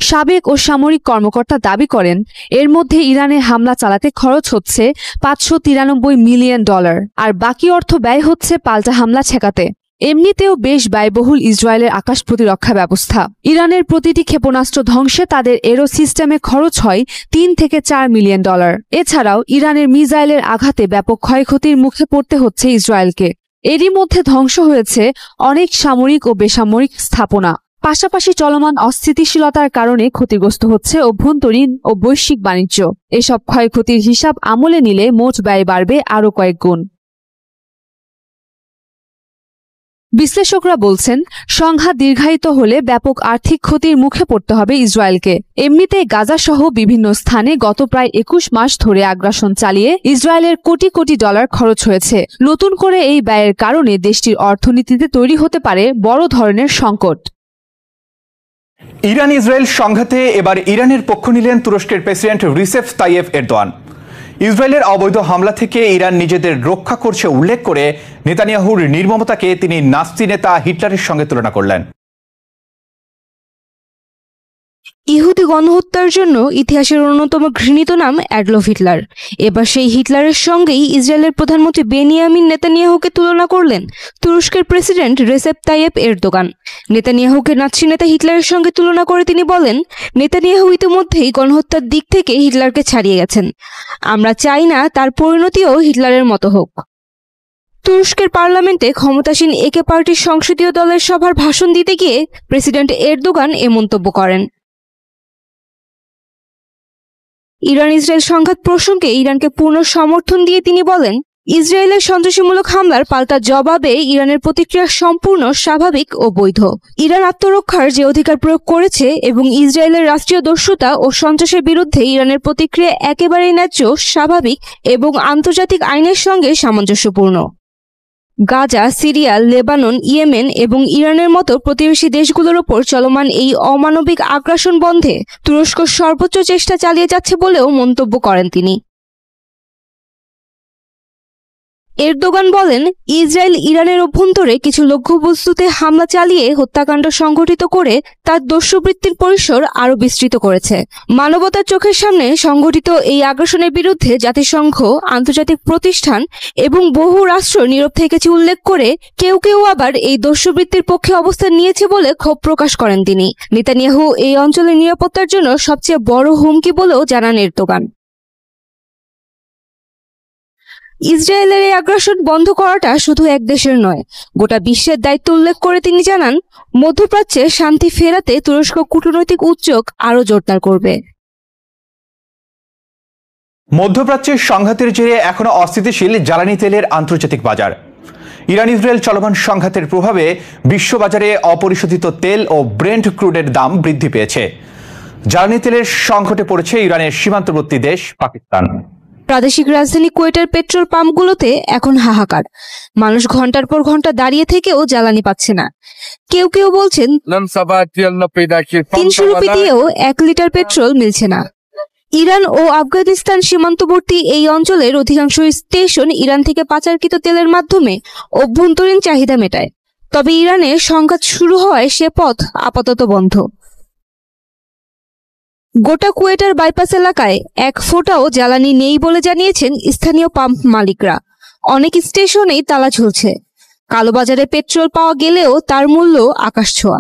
সাবেক ও সামরিক কর্মকর্তা দাবি করেন, এর মধ্যে ইরানে হামলা চালাতে খরচ হচ্ছে $593 মিলিয়ন, আর বাকি অর্থ ব্যয় হচ্ছে পাল্টা হামলা ঠেকাতে। এমনিতেও বেশ ব্যয়বহুল ইসরায়েলের আকাশ প্রতিরক্ষা ব্যবস্থা। ইরানের প্রতিটি ক্ষেপণাস্ত্র ধ্বংসে তাদের এরো সিস্টেমে খরচ হয় $3 থেকে $4 মিলিয়ন। এছাড়াও ইরানের মিসাইলের আঘাতে ব্যাপক ক্ষয়ক্ষতির মুখে পড়তে হচ্ছে ইসরায়েলকে। এরই মধ্যে ধ্বংস হয়েছে অনেক সামরিক ও বেসামরিক স্থাপনা। পাশাপাশি চলমান অস্থিতিশীলতার কারণে ক্ষতিগ্রস্ত হচ্ছে অভ্যন্তরীণ ও বৈশ্বিক বাণিজ্য। এসব ক্ষয়ক্ষতির হিসাব আমলে নিলে মোট ব্যয় বাড়বে আরও কয়েক গুণ। বিশ্লেষকরা বলছেন, সংঘাত দীর্ঘায়িত হলে ব্যাপক আর্থিক ক্ষতির মুখে পড়তে হবে ইসরায়েলকে। এমনিতেই গাজা সহ বিভিন্ন স্থানে গত প্রায় 21 মাস ধরে আগ্রাসন চালিয়ে ইসরায়েলের কোটি কোটি ডলার খরচ হয়েছে। নতুন করে এই ব্যয়ের কারণে দেশটির অর্থনীতিতে তৈরি হতে পারে বড় ধরনের সংকট। ইরান ইসরায়েল সংঘাতে এবার ইরানের পক্ষ নিলেন তুরস্কের প্রেসিডেন্ট রিসেপ তাইয়েপ এরদোয়ান। ইসরায়েলের অবৈধ হামলা থেকে ইরান নিজেদের রক্ষা করছে উল্লেখ করে নেতানিয়াহুর নির্মমতাকে তিনি নাৎসি নেতা হিটলারের সঙ্গে তুলনা করলেন। ইহুদি গণহত্যার জন্য ইতিহাসের অন্যতম ঘৃণিত নাম অ্যাডলফ হিটলার। এবার সেই হিটলারের সঙ্গেই ইসরায়েলের প্রধানমন্ত্রী বেনিয়ামিন নেতানিয়াহুকে তুলনা করলেন তুরস্কের প্রেসিডেন্ট রেসেপ তাইয়েপ এরদোগান। নেতানিয়াহুকে নাৎসি নেতা হিটলারের সঙ্গে তুলনা করে তিনি বলেন, নেতানিয়াহু ইতিমধ্যেই গণহত্যার দিক থেকে হিটলারকে ছাড়িয়ে গেছেন। আমরা চাই না তার পরিণতিও হিটলারের মতো হোক। তুরস্কের পার্লামেন্টে ক্ষমতাসীন একে পার্টির সংসদীয় দলের সভার ভাষণ দিতে গিয়ে প্রেসিডেন্ট এরদোগান এ মন্তব্য করেন। ইরান ইসরায়েল সংঘাত প্রসঙ্গে ইরানকে পূর্ণ সমর্থন দিয়ে তিনি বলেন, ইসরায়েলের সন্ত্রাসীমূলক হামলার পাল্টা জবাবে ইরানের প্রতিক্রিয়া সম্পূর্ণ স্বাভাবিক ও বৈধ। ইরান আত্মরক্ষার যে অধিকার প্রয়োগ করেছে এবং ইসরায়েলের রাষ্ট্রীয় দস্যুতা ও সন্ত্রাসের বিরুদ্ধে ইরানের প্রতিক্রিয়া একেবারেই ন্যায্য, স্বাভাবিক এবং আন্তর্জাতিক আইনের সঙ্গে সামঞ্জস্যপূর্ণ। গাজা, সিরিয়া, লেবানন, ইয়েমেন এবং ইরানের মতো প্রতিবেশী দেশগুলোর ওপর চলমান এই অমানবিক আগ্রাসন বন্ধে তুরস্ক সর্বোচ্চ চেষ্টা চালিয়ে যাচ্ছে বলেও মন্তব্য করেন তিনি। এরদোগান বলেন, ইসরায়েল ইরানের অভ্যন্তরে কিছু লক্ষ্যবস্তুতে হামলা চালিয়ে হত্যাকাণ্ড সংঘটিত করে তার দস্যুবৃত্তির পরিসর আরও বিস্তৃত করেছে। মানবতার চোখের সামনে সংঘটিত এই আগ্রাসনের বিরুদ্ধে জাতিসংঘ, আন্তর্জাতিক প্রতিষ্ঠান এবং বহু রাষ্ট্র নীরব থেকেছে উল্লেখ করে কেউ কেউ আবার এই দস্যুবৃত্তির পক্ষে অবস্থান নিয়েছে বলে ক্ষোভ প্রকাশ করেন তিনি। নেতানিয়াহু এই অঞ্চলের নিরাপত্তার জন্য সবচেয়ে বড় হুমকি বলেও জানান এরদোগান। ইসরায়েলের এই আগ্রাসন বন্ধ করাটা শুধু এক দেশের নয়, গোটা বিশ্বের দায়িত্ব উল্লেখ করে তিনি জানান, মধ্যপ্রাচ্যে শান্তি ফেরাতে তুরস্ক কূটনৈতিক উদ্যোগ আরও জোরদার করবে। মধ্যপ্রাচ্যের সংঘাতের জেরে এখনো অস্থিতিশীল জ্বালানি তেলের আন্তর্জাতিক বাজার। ইরান ইসরায়েল চলমান সংঘাতের প্রভাবে বিশ্ববাজারে অপরিশোধিত তেল ও ব্রেন্ট ক্রুডের দাম বৃদ্ধি পেয়েছে। জ্বালানি তেলের সংকটে পড়েছে ইরানের সীমান্তবর্তী দেশ পাকিস্তান। প্রাদেশিক রাজধানী কুয়েটের পেট্রোল পাম্পগুলোতে এখন হাহাকার। মানুষ ঘন্টার পর ঘন্টা দাঁড়িয়ে থেকেও জ্বালানি পাচ্ছে না। কেউ কেউ বলছেন 300 রুপি দিয়েও 1 লিটার পেট্রোল মিলছে না। ইরান ও আফগানিস্তান সীমান্তবর্তী এই অঞ্চলের অধিকাংশ স্টেশন ইরান থেকে পাচারকৃত তেলের মাধ্যমে অভ্যন্তরীণ চাহিদা মেটায়। তবে ইরানে সংঘাত শুরু হওয়ায় সে পথ আপাতত বন্ধ। গোটা কুয়েটার বাইপাস এলাকায় 1 ফোঁটাও জ্বালানি নেই বলে জানিয়েছেন স্থানীয় পাম্প মালিকরা। অনেক স্টেশনেই তালা ঝুলছে। কালোবাজারে পেট্রোল পাওয়া গেলেও তার মূল্য আকাশছোঁয়া।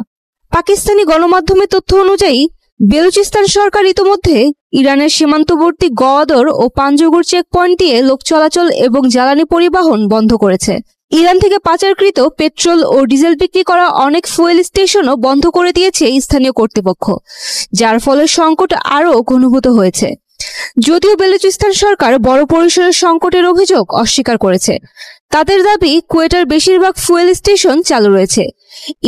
পাকিস্তানি গণমাধ্যমের তথ্য অনুযায়ী বেলুচিস্তান সরকার ইতোমধ্যে ইরানের সীমান্তবর্তী গওয়াদর ও পাঞ্জগুর চেকপয়েন্ট দিয়ে লোক চলাচল এবং জ্বালানি পরিবহন বন্ধ করেছে। ইরান থেকে পাচারকৃত পেট্রোল ও ডিজেল বিক্রি করা অনেক ফুয়েল স্টেশনও বন্ধ করে দিয়েছে স্থানীয় কর্তৃপক্ষ, যার ফলে সংকট আরও ঘনীভূত হয়েছে। যদিও বেলুচিস্তান সরকার বড় পরিসরের সংকটের অভিযোগ অস্বীকার করেছে। তাদের দাবি, কুয়েটার বেশিরভাগ ফুয়েল স্টেশন চালু রয়েছে।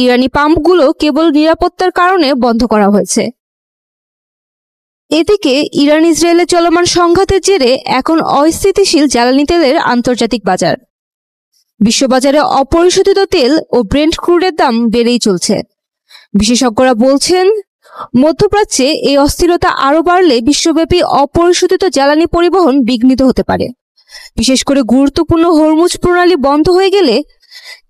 ইরানি পাম্পগুলো কেবল নিরাপত্তার কারণে বন্ধ করা হয়েছে। এদিকে ইরান ইসরায়েলে চলমান সংঘাতের জেরে এখন অস্থিতিশীল জ্বালানি তেলের আন্তর্জাতিক বাজার। বিশ্ববাজারে অপরিশোধিত তেল ও ব্রেন্ট ক্রুডের দাম বেড়েই চলছে। বিশেষজ্ঞরা বলছেন, মধ্যপ্রাচ্যে এই অস্থিরতা আরও বাড়লে বিশ্বব্যাপী অপরিশোধিত জ্বালানি পরিবহন বিঘ্নিত হতে পারে। বিশেষ করে গুরুত্বপূর্ণ হরমুজ প্রণালী বন্ধ হয়ে গেলে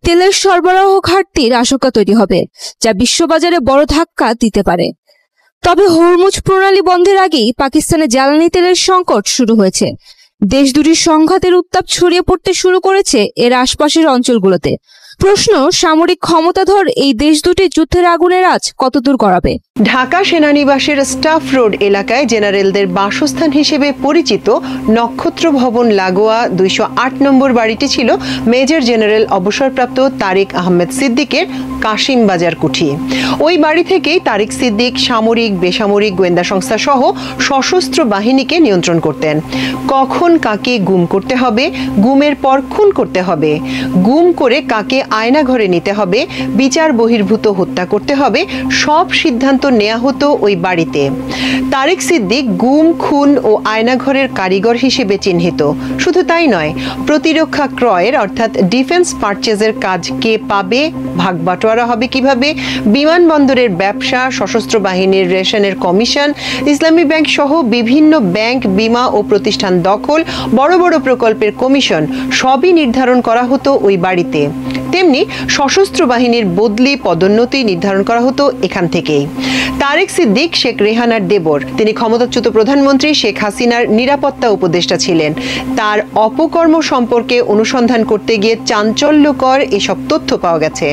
তেলের সরবরাহ ঘাটতির আশঙ্কা তৈরি হবে, যা বিশ্ববাজারে বড় ধাক্কা দিতে পারে। তবে হরমুজ প্রণালী বন্ধের আগেই পাকিস্তানে জ্বালানি তেলের সংকট শুরু হয়েছে। দেশ দুটির সংঘাতের উত্তাপ ছড়িয়ে পড়তে শুরু করেছে এর আশপাশের অঞ্চলগুলোতে। প্রশ্ন, সামরিক ক্ষমতাধর এই দেশ দুটি যুদ্ধের আগুনের আঁচ কতদূর গড়াবে? ঢাকা সেনানিবাসের স্টাফ রোড এলাকায় জেনারেলদের বাসস্থান হিসেবে পরিচিত নক্ষত্র ভবন লাগোয়া 208 নম্বর বাড়িটি ছিল মেজর জেনারেল অবসরপ্রাপ্ত তারিক আহমেদ সিদ্দিকের কাশিম বাজার কুঠি। ওই বাড়ি থেকেই তারিক সিদ্দিক সামরিক, বেসামরিক গোয়েন্দা সংস্থা সহ সশস্ত্র বাহিনীকে নিয়ন্ত্রণ করতেন। কখন কাকে গুম করতে হবে, গুমের পর খুন করতে হবে, গুম করে কাকে আয়না ঘরে নিতে হবে, বিচার বহির্ভূত হত্যা করতে হবে, সব সিদ্ধান্ত নেওয়া হতো ওই বাড়িতে। তারিক সিদ্দিক গুম, খুন ও আয়নাঘরের কারিগর হিসেবে চিহ্নিত। শুধু তাই নয়, প্রতিরক্ষা ক্রয়ের অর্থাৎ ডিফেন্স পারচেজের কাজ কে পাবে, ভাগ বাটোয়ারা হবে কিভাবে, বিমানবন্দরের ব্যবসা, সশস্ত্র বাহিনীর রেশনের কমিশন, ইসলামী ব্যাংক সহ বিভিন্ন ব্যাংক, বিমা ও প্রতিষ্ঠান দখল, বড় বড় প্রকল্পের কমিশন সবই নির্ধারণ করা হতো ওই বাড়িতে। তেমনি সশস্ত্র বাহিনীর বদলি, পদোন্নতি নির্ধারণ করা হতো এখান থেকেই। তারেক সিদ্দিক শেখ রেহানার দেবর। তিনি ক্ষমতাচ্যুত প্রধানমন্ত্রী শেখ হাসিনার নিরাপত্তা উপদেষ্টা ছিলেন। তার অপকর্ম সম্পর্কে অনুসন্ধান করতে গিয়ে চাঞ্চল্যকর এসব তথ্য পাওয়া গেছে।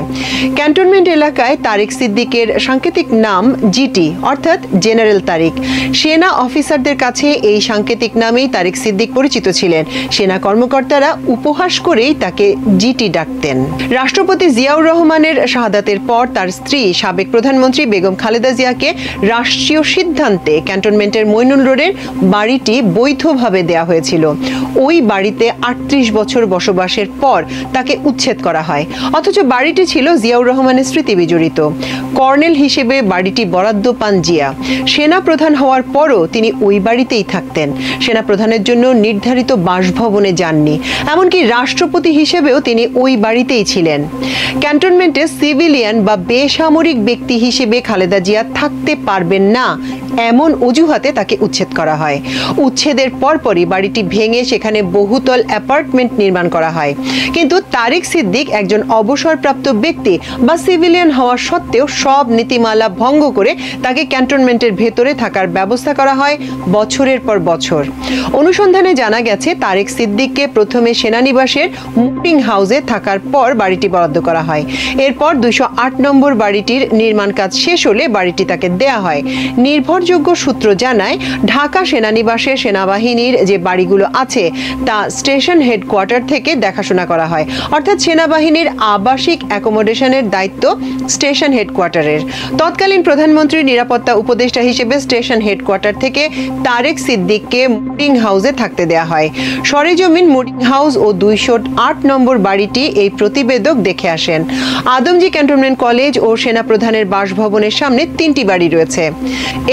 ক্যান্টনমেন্ট এলাকায় তারেক সিদ্দিকের সাংকেতিক নাম জিটি অর্থাৎ জেনারেল তারিক। সেনা অফিসারদের কাছে এই সাংকেতিক নামেই তারেক সিদ্দিক পরিচিত ছিলেন। সেনা কর্মকর্তারা উপহাস করেই তাকে জিটি ডাকতেন। রাষ্ট্রপতি জিয়াউর রহমানের শাহাদাতের পর তার স্ত্রী সাবেক প্রধানমন্ত্রী বেগম খালেদা জিয়াকে রাষ্ট্রীয় সিদ্ধান্তে ক্যান্টনমেন্টের মইনুল রোডের বাড়িটি বৈধভাবে দেয়া হয়েছিল। ওই বাড়িতে 38 বছর বসবাসের পর তাকে উচ্ছেদ করা হয়। অথচ বাড়িটি ছিল জিয়াউর রহমানের স্মৃতি বিজড়িত। কর্নেল হিসেবে বাড়িটি বরাদ্দ পান জিয়া। সেনা প্রধান হওয়ার পরও তিনি ওই বাড়িতেই থাকতেন। সেনা প্রধানের জন্য নির্ধারিত বাসভবনে যাননি। এমনকি রাষ্ট্রপতি হিসেবেও তিনি ওই বাড়িতেই ছিলেন। ক্যান্টনমেন্টে সিভিলিয়ান বা বেসামরিক ব্যক্তি হিসেবে খালেদা জিয়া জিয়া থাকতে পারবেন না এমন অজুহাতে তাকে উচ্ছেদ করা হয়। উচ্ছেদের পরপরই বাড়িটি ভেঙে সেখানে বহুতল অ্যাপার্টমেন্ট নির্মাণ করা হয়। কিন্তু তারেক সিদ্দিক একজন অবসরপ্রাপ্ত ব্যক্তি বা সিভিলিয়ান হওয়া সত্ত্বেও সব নীতিমালা ভঙ্গ করে তাকে ক্যান্টনমেন্টের ভেতরে থাকার ব্যবস্থা করা হয় বছরের পর বছর। অনুসন্ধানে জানা গেছে তারেক সিদ্দিককে প্রথমে সেনানিবাসের মুটিং হাউসে থাকার পর বাড়িটি বরাদ্দ করা হয়। এরপর 208 নম্বর বাড়িটির নির্মাণ কাজ শেষ হলে বাড়িটি তাকে দেয়া হয়। নির্ভরযোগ্য সূত্র জানায় ঢাকা সেনানিবাসে সেনাবাহিনীর যে বাড়িগুলো আছে তা স্টেশন হেডকোয়ার্টার থেকে দেখাশোনা করা হয়, অর্থাৎ সেনাবাহিনীর আবাসিক অ্যাকোমোডেশনের দায়িত্ব স্টেশন হেডকোয়ার্টারের। তৎকালীন প্রধানমন্ত্রীর নিরাপত্তা উপদেষ্টা হিসেবে স্টেশন হেডকোয়ার্টার থেকে তারেক সিদ্দিককে মুটিং হাউসে থাকতে দেয়া হয়। সরেজমিন মুটিং হাউস ও 208 নম্বর বাড়িটি এই প্রতিবেদক দেখে আসেন। আদমজী ক্যান্টনমেন্ট কলেজ ও সেনা প্রধানের বাসভবনের সামনে 3টি বাড়ি রয়েছে।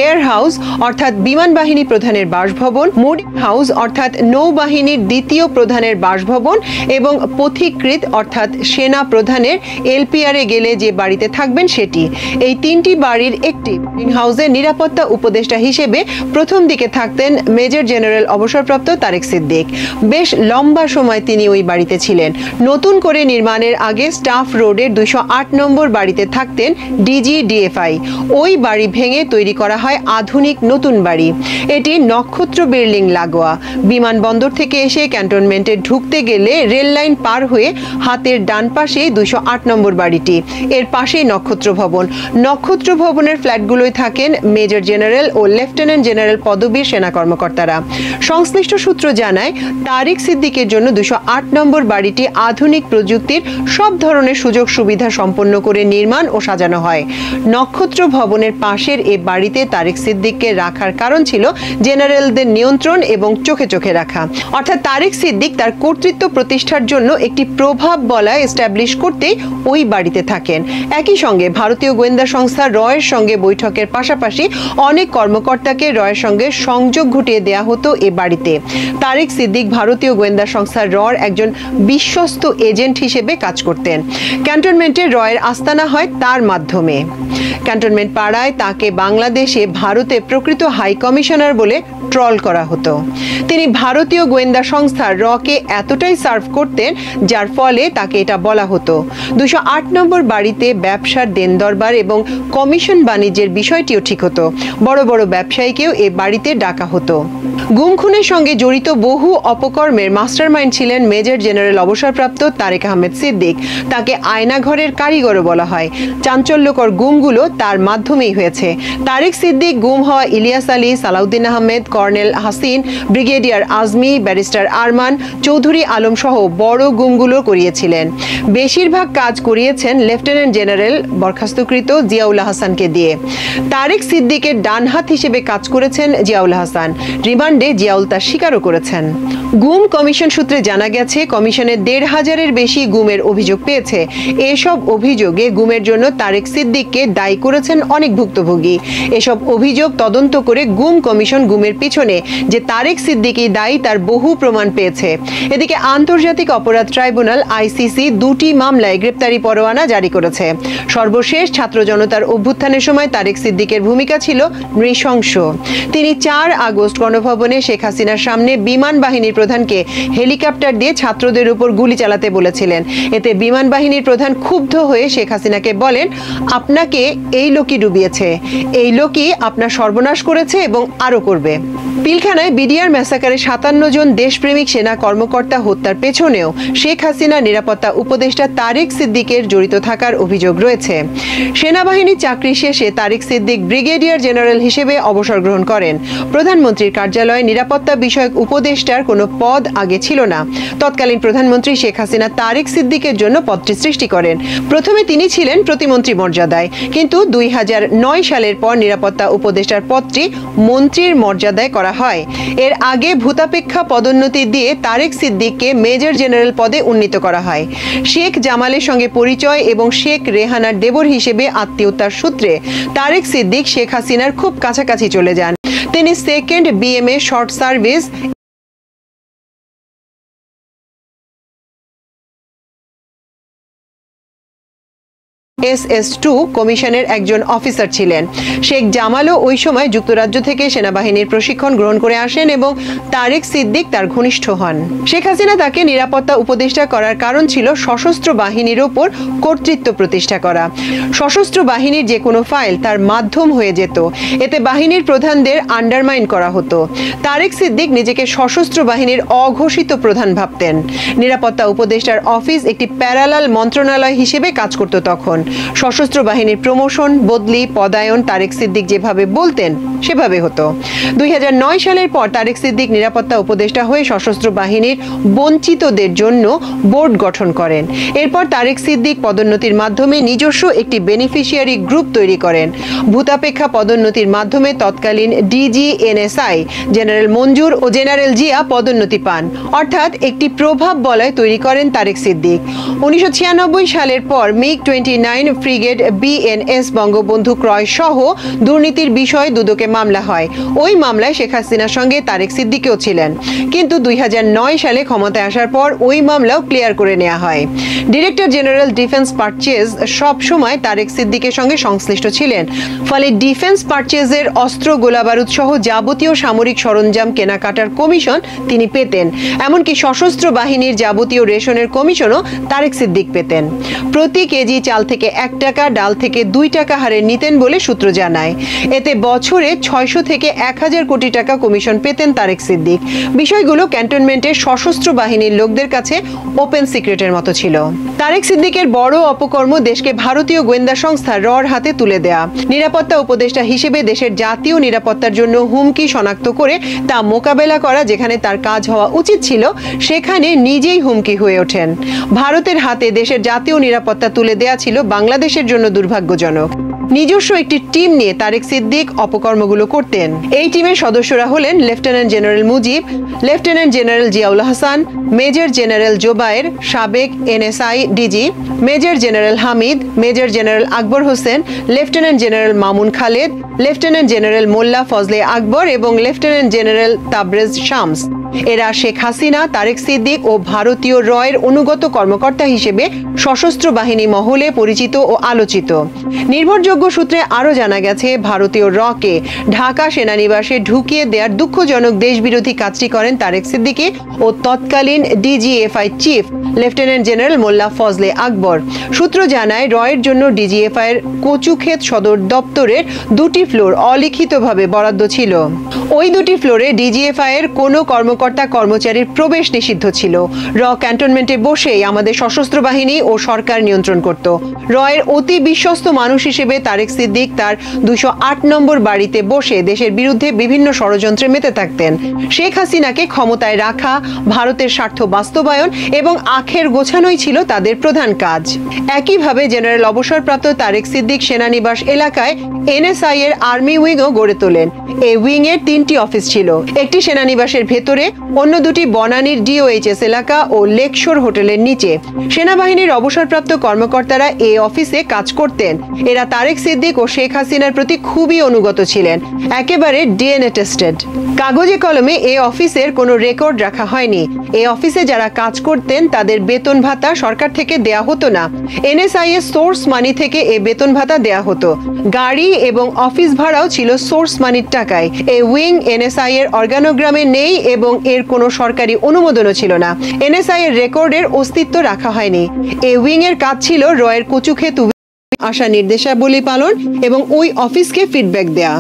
এয়ার হাউস অর্থাৎ বিমান বাহিনী প্রধানের বাসভবন, মুটিং হাউস অর্থাৎ নৌবাহিনীর দ্বিতীয় প্রধানের বাসভবন এবং পথিকৃৎ অর্থাৎ সেনা প্রধানের এলপিআরে গেলে যে বাড়িতে থাকবেন সেটি। এই 3টি বাড়ির একটি মুটিং হাউসে নিরাপত্তা উপদেষ্টা হিসেবে প্রথম দিকে থাকতেন মেজর জেনারেল অবসরপ্রাপ্ত তারেক সিদ্দিক। বেশ লম্বা সময় তিনি ওই বাড়িতে ছিলেন। নতুন করে নির্মাণের আগে স্টাফ রোডের 208 নম্বর বাড়িতে থাকতেন ডিজিডিএফআই। ওই বাড়ি ভেঙে তৈরি করা হয় আধুনিক নতুন বাড়ি। এটি নক্ষত্র বিল্ডিং লাগোয়া। বিমানবন্দর থেকে এসে ক্যান্টনমেন্টে ঢুকতে গেলে রেল লাইন পার হয়ে হাতের ডান পাশে 208 নম্বর বাড়িটি, এর পাশেই নক্ষত্র ভবন। নক্ষত্র ভবনের ফ্ল্যাটগুলোয় থাকেন মেজর জেনারেল ও লেফটেন্যান্ট জেনারেল পদবীর সেনা কর্মকর্তারা। সংশ্লিষ্ট সূত্র জানায় তারেক সিদ্দিকের জন্য 208 নম্বর বাড়িটি আধুনিক প্রযুক্তির সব ধরনের সুযোগ সুবিধা সম্পন্ন করে নির্মাণ ও সাজানো হয়। নক্ষত্র ভবনের পাশের এ বাড়িতে তারেক সিদ্দিককে রাখার কারণ ছিল জেনারেলদের নিয়ন্ত্রণ এবং চোখে চোখে রাখা, অর্থাৎ তারেক সিদ্দিক তার কর্তৃত্ব প্রতিষ্ঠার জন্য একটি প্রভাব বলয় এস্টাবলিশ করতে ওই বাড়িতে থাকেন। একই সঙ্গে ভারতীয় গোয়েন্দা সংস্থা রয়ের সঙ্গে বৈঠকের পাশাপাশি অনেক কর্মকর্তাকে রয়ের সঙ্গে সংযোগ ঘটিয়ে দেয়া হতো এ বাড়িতে। তারেক সিদ্দিক ভারতীয় গোয়েন্দা সংস্থা রর একজন বিশ্বস্ত এজেন্ট হিসেবে কাজ করতেন। ক্যান্টনমেন্টে রয়ের আস্তানা হয় তার মাধ্যমে। ক্যান্টনমেন্ট পাড়ায় তাকে বাংলাদেশে ভারতে প্রকৃত হাই কমিশনার বলে ট্রল করা হতো। তিনি ভারতীয় গোয়েন্দা সংস্থা রকে এতটাই সার্ভ করতেন যার ফলে তাকে এটা বলা হতো। 208 নম্বর বাড়িতে ব্যবসার দেন দরবার এবং কমিশন বাণিজ্যের বিষয়টিও ঠিক হতো। বড় বড় ব্যবসায়ীকেও এ বাড়িতে ডাকা হতো। গুম খুনের সঙ্গে জড়িত বহু অপকর্মের মাস্টারমাইন্ড ছিলেন মেজর জেনারেল অবসরপ্রাপ্ত তারেক আহমেদ সিদ্দিক। তাকে আয়নাঘরের কারিগরও বলা হয়। চাঞ্চল্যকর গুমগুলো তার মাধ্যমেই হয়েছে। তারেক সিদ্দিক গুম হওয়া Ilias Ali, Salahuddin Ahmed, colonel Hasin, brigadier Azmi, barrister Arman, Chowdhury Alam সহ বড় গুমগুলো করিয়েছিলেন। বেশিরভাগ কাজ করিয়েছেন লেফটেন্যান্ট জেনারেল বরখাস্তকৃত জিয়াউল হাসানকে দিয়ে। তারেক সিদ্দিকের ডান হাত হিসেবে কাজ করেছেন জিয়াউল হাসান। রিমান্ডে জিয়াউল তা স্বীকারও করেছেন। গুম কমিশন সূত্রে জানা গেছে কমিশনের 1,500-এর বেশি গুমের অভিযোগ পেয়েছে। এসব অভিযোগে গুমের জন্য তারেক সিদ্দিককে দায়ী করেছেন অনেক ভুক্তভোগী। এসব অভিযোগ তদন্ত করে গুম কমিশন গুমের পিছনে যে তারেক সিদ্দিকই দায়ী তার বহু প্রমাণ পেয়েছে। এদিকে আন্তর্জাতিক অপরাধ ট্রাইব্যুনাল আইসিসি 2টি মামলায় গ্রেপ্তারি পরোয়ানা জারি করেছে। সর্বশেষ ছাত্র জনতার অভ্যুত্থানের সময় তারেক সিদ্দিকের ভূমিকা ছিল নৃশংস। তিনি 4 আগস্ট গণভবনে শেখ হাসিনার সামনে বিমান বাহিনীর প্রধানকে হেলিকপ্টার দিয়ে ছাত্রদের উপর গুলি চালাতে বলেছিলেন। এতে বিমান বাহিনীর প্রধান ক্ষুব্ধ হয়ে শেখ হাসিনাকে বলেন, আপনাকে এই লোকই ডুবিয়েছে, এই লোকই আপনার সর্বনাশ করেছে এবং আরো করবে। পিলখানায় বিডিআর ম্যাসাকারে 57 জন দেশপ্রেমিক সেনা কর্মকর্তা হত্যার পেছনেও শেখ হাসিনা নিরাপত্তা উপদেষ্টা তারেক সিদ্দিকের জড়িত থাকার অভিযোগ রয়েছে। সেনাবাহিনীর চাকরি শেষে তারেক সিদ্দিক ব্রিগেডিয়ার জেনারেল হিসেবে অবসর গ্রহণ করেন। প্রধানমন্ত্রীর কার্যালয়ে নিরাপত্তা বিষয়ক উপদেষ্টার কোনো পদ আগে ছিল না। তৎকালীন প্রধানমন্ত্রী শেখ হাসিনা তারেক সিদ্দিকের জন্য পদটি সৃষ্টি করেন। প্রথমে তিনি ছিলেন প্রতিমন্ত্রী মর্যাদায়, কিন্তু 2009 সালের পর নিরাপত্তা উপদেষ্টার পদটি মন্ত্রীর মর্যাদায় করা হয়। এর আগে ভূতাপেক্ষা পদোন্নতি দিয়ে তারেক সিদ্দিককে মেজর জেনারেল পদে উন্নীত করা হয়। শেখ জামালের সঙ্গে পরিচয় এবং শেখ রেহানার দেবর হিসেবে আত্মীয়তার সূত্রে তারেক সিদ্দিক শেখ হাসিনার খুব কাছাকাছি চলে যান। তিনি 2nd BMA short service SS2 কমিশনের একজন অফিসার ছিলেন। শেখ জামালও ওই সময় যুক্তরাজ্য থেকে সেনাবাহিনীর প্রশিক্ষণ গ্রহণ করে আসেন এবং তারেক সিদ্দিক তার ঘনিষ্ঠ হন। শেখ হাসিনা তাকে নিরাপত্তা উপদেষ্টা করার কারণ ছিল সশস্ত্র বাহিনীর ওপর কর্তৃত্ব প্রতিষ্ঠা করা। সশস্ত্র বাহিনীর যে কোনো ফাইল তার মাধ্যম হয়ে যেত, এতে বাহিনীর প্রধানদের আন্ডারমাইন করা হতো। তারেক সিদ্দিক নিজেকে সশস্ত্র বাহিনীর অঘোষিত প্রধান ভাবতেন। নিরাপত্তা উপদেষ্টার অফিস একটি প্যারালাল মন্ত্রণালয় হিসেবে কাজ করত তখন। সশস্ত্র বাহিনীর প্রমোশন, বদলি, পদায়ন তারেক সিদ্দিক যেভাবে বলতেন সেভাবে হতো। 2009 সালের পর তারেক সিদ্দিক নিরাপত্তা উপদেষ্টা হয়ে সশস্ত্র বাহিনীর বঞ্চিতদের জন্য বোর্ড গঠন করেন। এরপর তারেক সিদ্দিক পদোন্নতির মাধ্যমে নিজস্ব একটি বেনিফিশিয়ারি গ্রুপ তৈরি করেন। ভূতাপেক্ষা পদোন্নতির মাধ্যমে তৎকালীন ডিজি NSI জেনারেল মঞ্জুর ও জেনারেল জিয়া পদোন্নতি পান, অর্থাৎ একটি প্রভাব বলয় তৈরি করেন তারেক সিদ্দিক। 1996 সালের পর MiG-29 ফ্রিগেট BNS বঙ্গবন্ধু ক্রয় সহ দুর্নীতির বিষয়ে দুদকে মামলা হয়। ওই মামলায় শেখ হাসিনার সঙ্গে তারেক সিদ্দিকও ছিলেন, কিন্তু 2009 সালে ক্ষমতায় আসার পর ওই মামলাও ক্লিয়ার করে নেওয়া হয়। ডিরেক্টর জেনারেল ডিফেন্স পারচেজ সব সময় তারেক সিদ্দিকের সঙ্গে সংশ্লিষ্ট ছিলেন, ফলে ডিফেন্স পারচেজের অস্ত্র, গোলাবারুদ সহ যাবতীয় সামরিক সরঞ্জাম কেনাকাটার কমিশন তিনি পেতেন। এমনকি সশস্ত্র বাহিনীর যাবতীয় রেশনের কমিশনও তারেক সিদ্দিক পেতেন। প্রতি কেজি চাল থেকে 1 টাকা, ডাল থেকে 2 টাকা হারে নিতেন বলে সূত্র জানায়। এতে বছরে 600 থেকে 1000 কোটি টাকা কমিশন পেতেন তারেক সিদ্দিক। বিষয়গুলো ক্যান্টনমেন্টের সশস্ত্র বাহিনীর লোকদের কাছে ওপেন সিক্রেটের মতো ছিল। তারেক সিদ্দিকের বড় অপকর্ম দেশকে ভারতীয় গোয়েন্দা সংস্থা রর হাতে তুলে দেয়া। নিরাপত্তা উপদেষ্টা হিসেবে দেশের জাতীয় নিরাপত্তার জন্য হুমকি শনাক্ত করে তা মোকাবেলা করা যেখানে তার কাজ হওয়া উচিত ছিল, সেখানে নিজেই হুমকি হয়ে ওঠেন। ভারতের হাতে দেশের জাতীয় নিরাপত্তা তুলে দেয়া ছিল বাংলাদেশের জন্য দুর্ভাগ্যজনক। নিজস্ব একটি টিম নিয়ে তারেক সিদ্দিক অপকর্মগুলো করতেন। এই টিমের সদস্যরা হলেন lieutenant general Mujib, lieutenant general Ziaul Hasan, major general Zobayer, সাবেক NSI DG, major general Hamid, major general Akbar Hossain, lieutenant general Mamun Khaled, lieutenant general Molla Fazle Akbar এবং লেফটেন্যান্ট জেনারেল তাবরেজ শামস। এরা শেখ হাসিনা, তারেক সিদ্দিক ও ভারতীয় রয়ের অনুগত কর্মকর্তা হিসেবে সশস্ত্র বাহিনী মহলে পরিচিত ও আলোচিত। নির্ভরযোগ্য সূত্রে আরও জানা গেছে, ভারতীয় রকে ঢাকা সেনানিবাসে ঢুকিয়ে দেওয়ার দুঃখজনক দেশবিরোধী কাজটি করেন তারেক সিদ্দিকী ও তৎকালীন DGFI chief lieutenant general Molla Fazle আকবর। সূত্র জানায়, রয়ের জন্য DGFI এর কচুক্ষেত সদর দপ্তরের 2টি ফ্লোর অলিখিতভাবে বরাদ্দ ছিল। ওই 2টি ফ্লোরে DGFI এর কোনো কর্মচারীর প্রবেশ নিষিদ্ধ ছিল। র ক্যান্টনমেন্টে বসেই আমাদের সশস্ত্র বাহিনী ও সরকার নিয়ন্ত্রণ করত। রয়ের অতি বিশ্বস্ত মানুষ হিসেবে তারেক সিদ্দিক তার 208 নম্বর বাড়িতে বসে দেশের বিরুদ্ধে বিভিন্ন ষড়যন্ত্রে মেতে থাকতেন। শেখ হাসিনাকে ক্ষমতায় রাখা, ভারতের স্বার্থ বাস্তবায়ন এবং আখের গোছানোই ছিল তাদের প্রধান কাজ। একইভাবে জেনারেল অবসরপ্রাপ্ত তারেক সিদ্দিক সেনানিবাস এলাকায় NSI এর আর্মি উইংও গড়ে তোলেন। এই উইং এর 3টি অফিস ছিল, একটি সেনানিবাসের ভেতরে, অন্য দুটি বনানীর DOHS এলাকা ও লেকশোর হোটেলের নিচে। সেনাবাহিনীর অবসরপ্রাপ্ত কর্মকর্তারা এই অফিসে কাজ করতেন। এরা তারেক সিদ্দিক ও শেখ হাসিনার প্রতি খুবই অনুগত ছিলেন, একেবারে DNA টেস্টেড। কাগজে কলমে এই অফিসের কোনো রেকর্ড রাখা হয়নি। এই অফিসে যারা কাজ করতেন তাদের বেতন ভাতা সরকার থেকে দেয়া হতো না। NSI এর সোর্স মানি থেকে এই বেতন ভাতা দেয়া হতো। গাড়ি এবং অফিস ভাড়াও ছিল সোর্স মানির টাকায়। এই উইং NSI এর অর্গানোগ্রামে নেই এবং এর কোনো সরকারি অনুমোদনও ছিল না। NSI এর রেকর্ডের অস্তিত্ব রাখা হয়নি। এই উইং এর কাজ ছিল রয়ের কচুক্ষেত আসা নির্দেশাবলী পালন এবং ওই অফিসকে ফিডব্যাক দেয়া।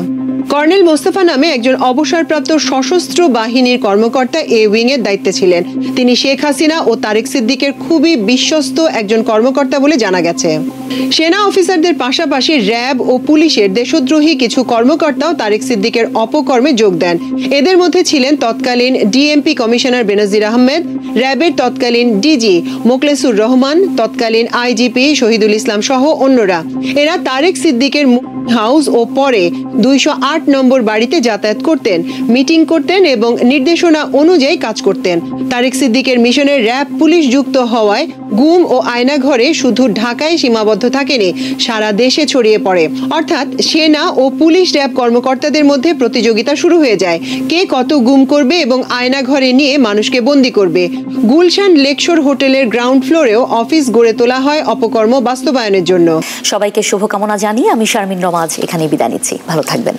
কর্নেল মোস্তফা নামে একজন অবসরপ্রাপ্ত সশস্ত্র বাহিনীর কর্মকর্তা এই উইং এর দায়িত্বে ছিলেন। তিনি শেখ হাসিনা ও তারেক সিদ্দিকের খুবই বিশ্বস্ত একজন কর্মকর্তা বলে জানা গেছে। সেনা অফিসারদের পাশাপাশি র্যাব ও পুলিশের দেশদ্রোহী কিছু কর্মকর্তাও তারেক সিদ্দিকের অপকর্মে যোগ দেন। এদের মধ্যে ছিলেন তৎকালীন DMP কমিশনার বেনজির আহমেদ, র্যাবের তৎকালীন ডিজি মোখলেসুর রহমান, তৎকালীন IGP শহীদুল ইসলাম সহ অন্যরা। এরা তারেক সিদ্দিকের হাউস ও পরে 208 8 নম্বর বাড়িতে যাতায়াত করতেন, মিটিং করতেন এবং নির্দেশনা অনুযায়ী কাজ করতেন। তারেক সিদ্দিকের মিশনে র্যাব পুলিশ যুক্ত হওয়ায় গুম ও আয়নাঘরে শুধু ঢাকায় সীমাবদ্ধ থাকেনি, সারা দেশে ছড়িয়ে পড়ে। অর্থাৎ সেনা ও পুলিশ র্যাব কর্মকর্তাদের মধ্যে প্রতিযোগিতা শুরু হয়ে যায়, কে কত গুম করবে এবং আয়নাঘরে নিয়ে মানুষকে বন্দি করবে। গুলশান লেকশোর হোটেলের গ্রাউন্ড ফ্লোরেও অফিস গড়ে তোলা হয় অপকর্ম বাস্তবায়নের জন্য। সবাইকে শুভকামনা জানিয়ে আমি শারমিন রমাজ এখানেই বিদায় নিচ্ছি। ভালো থাকবেন।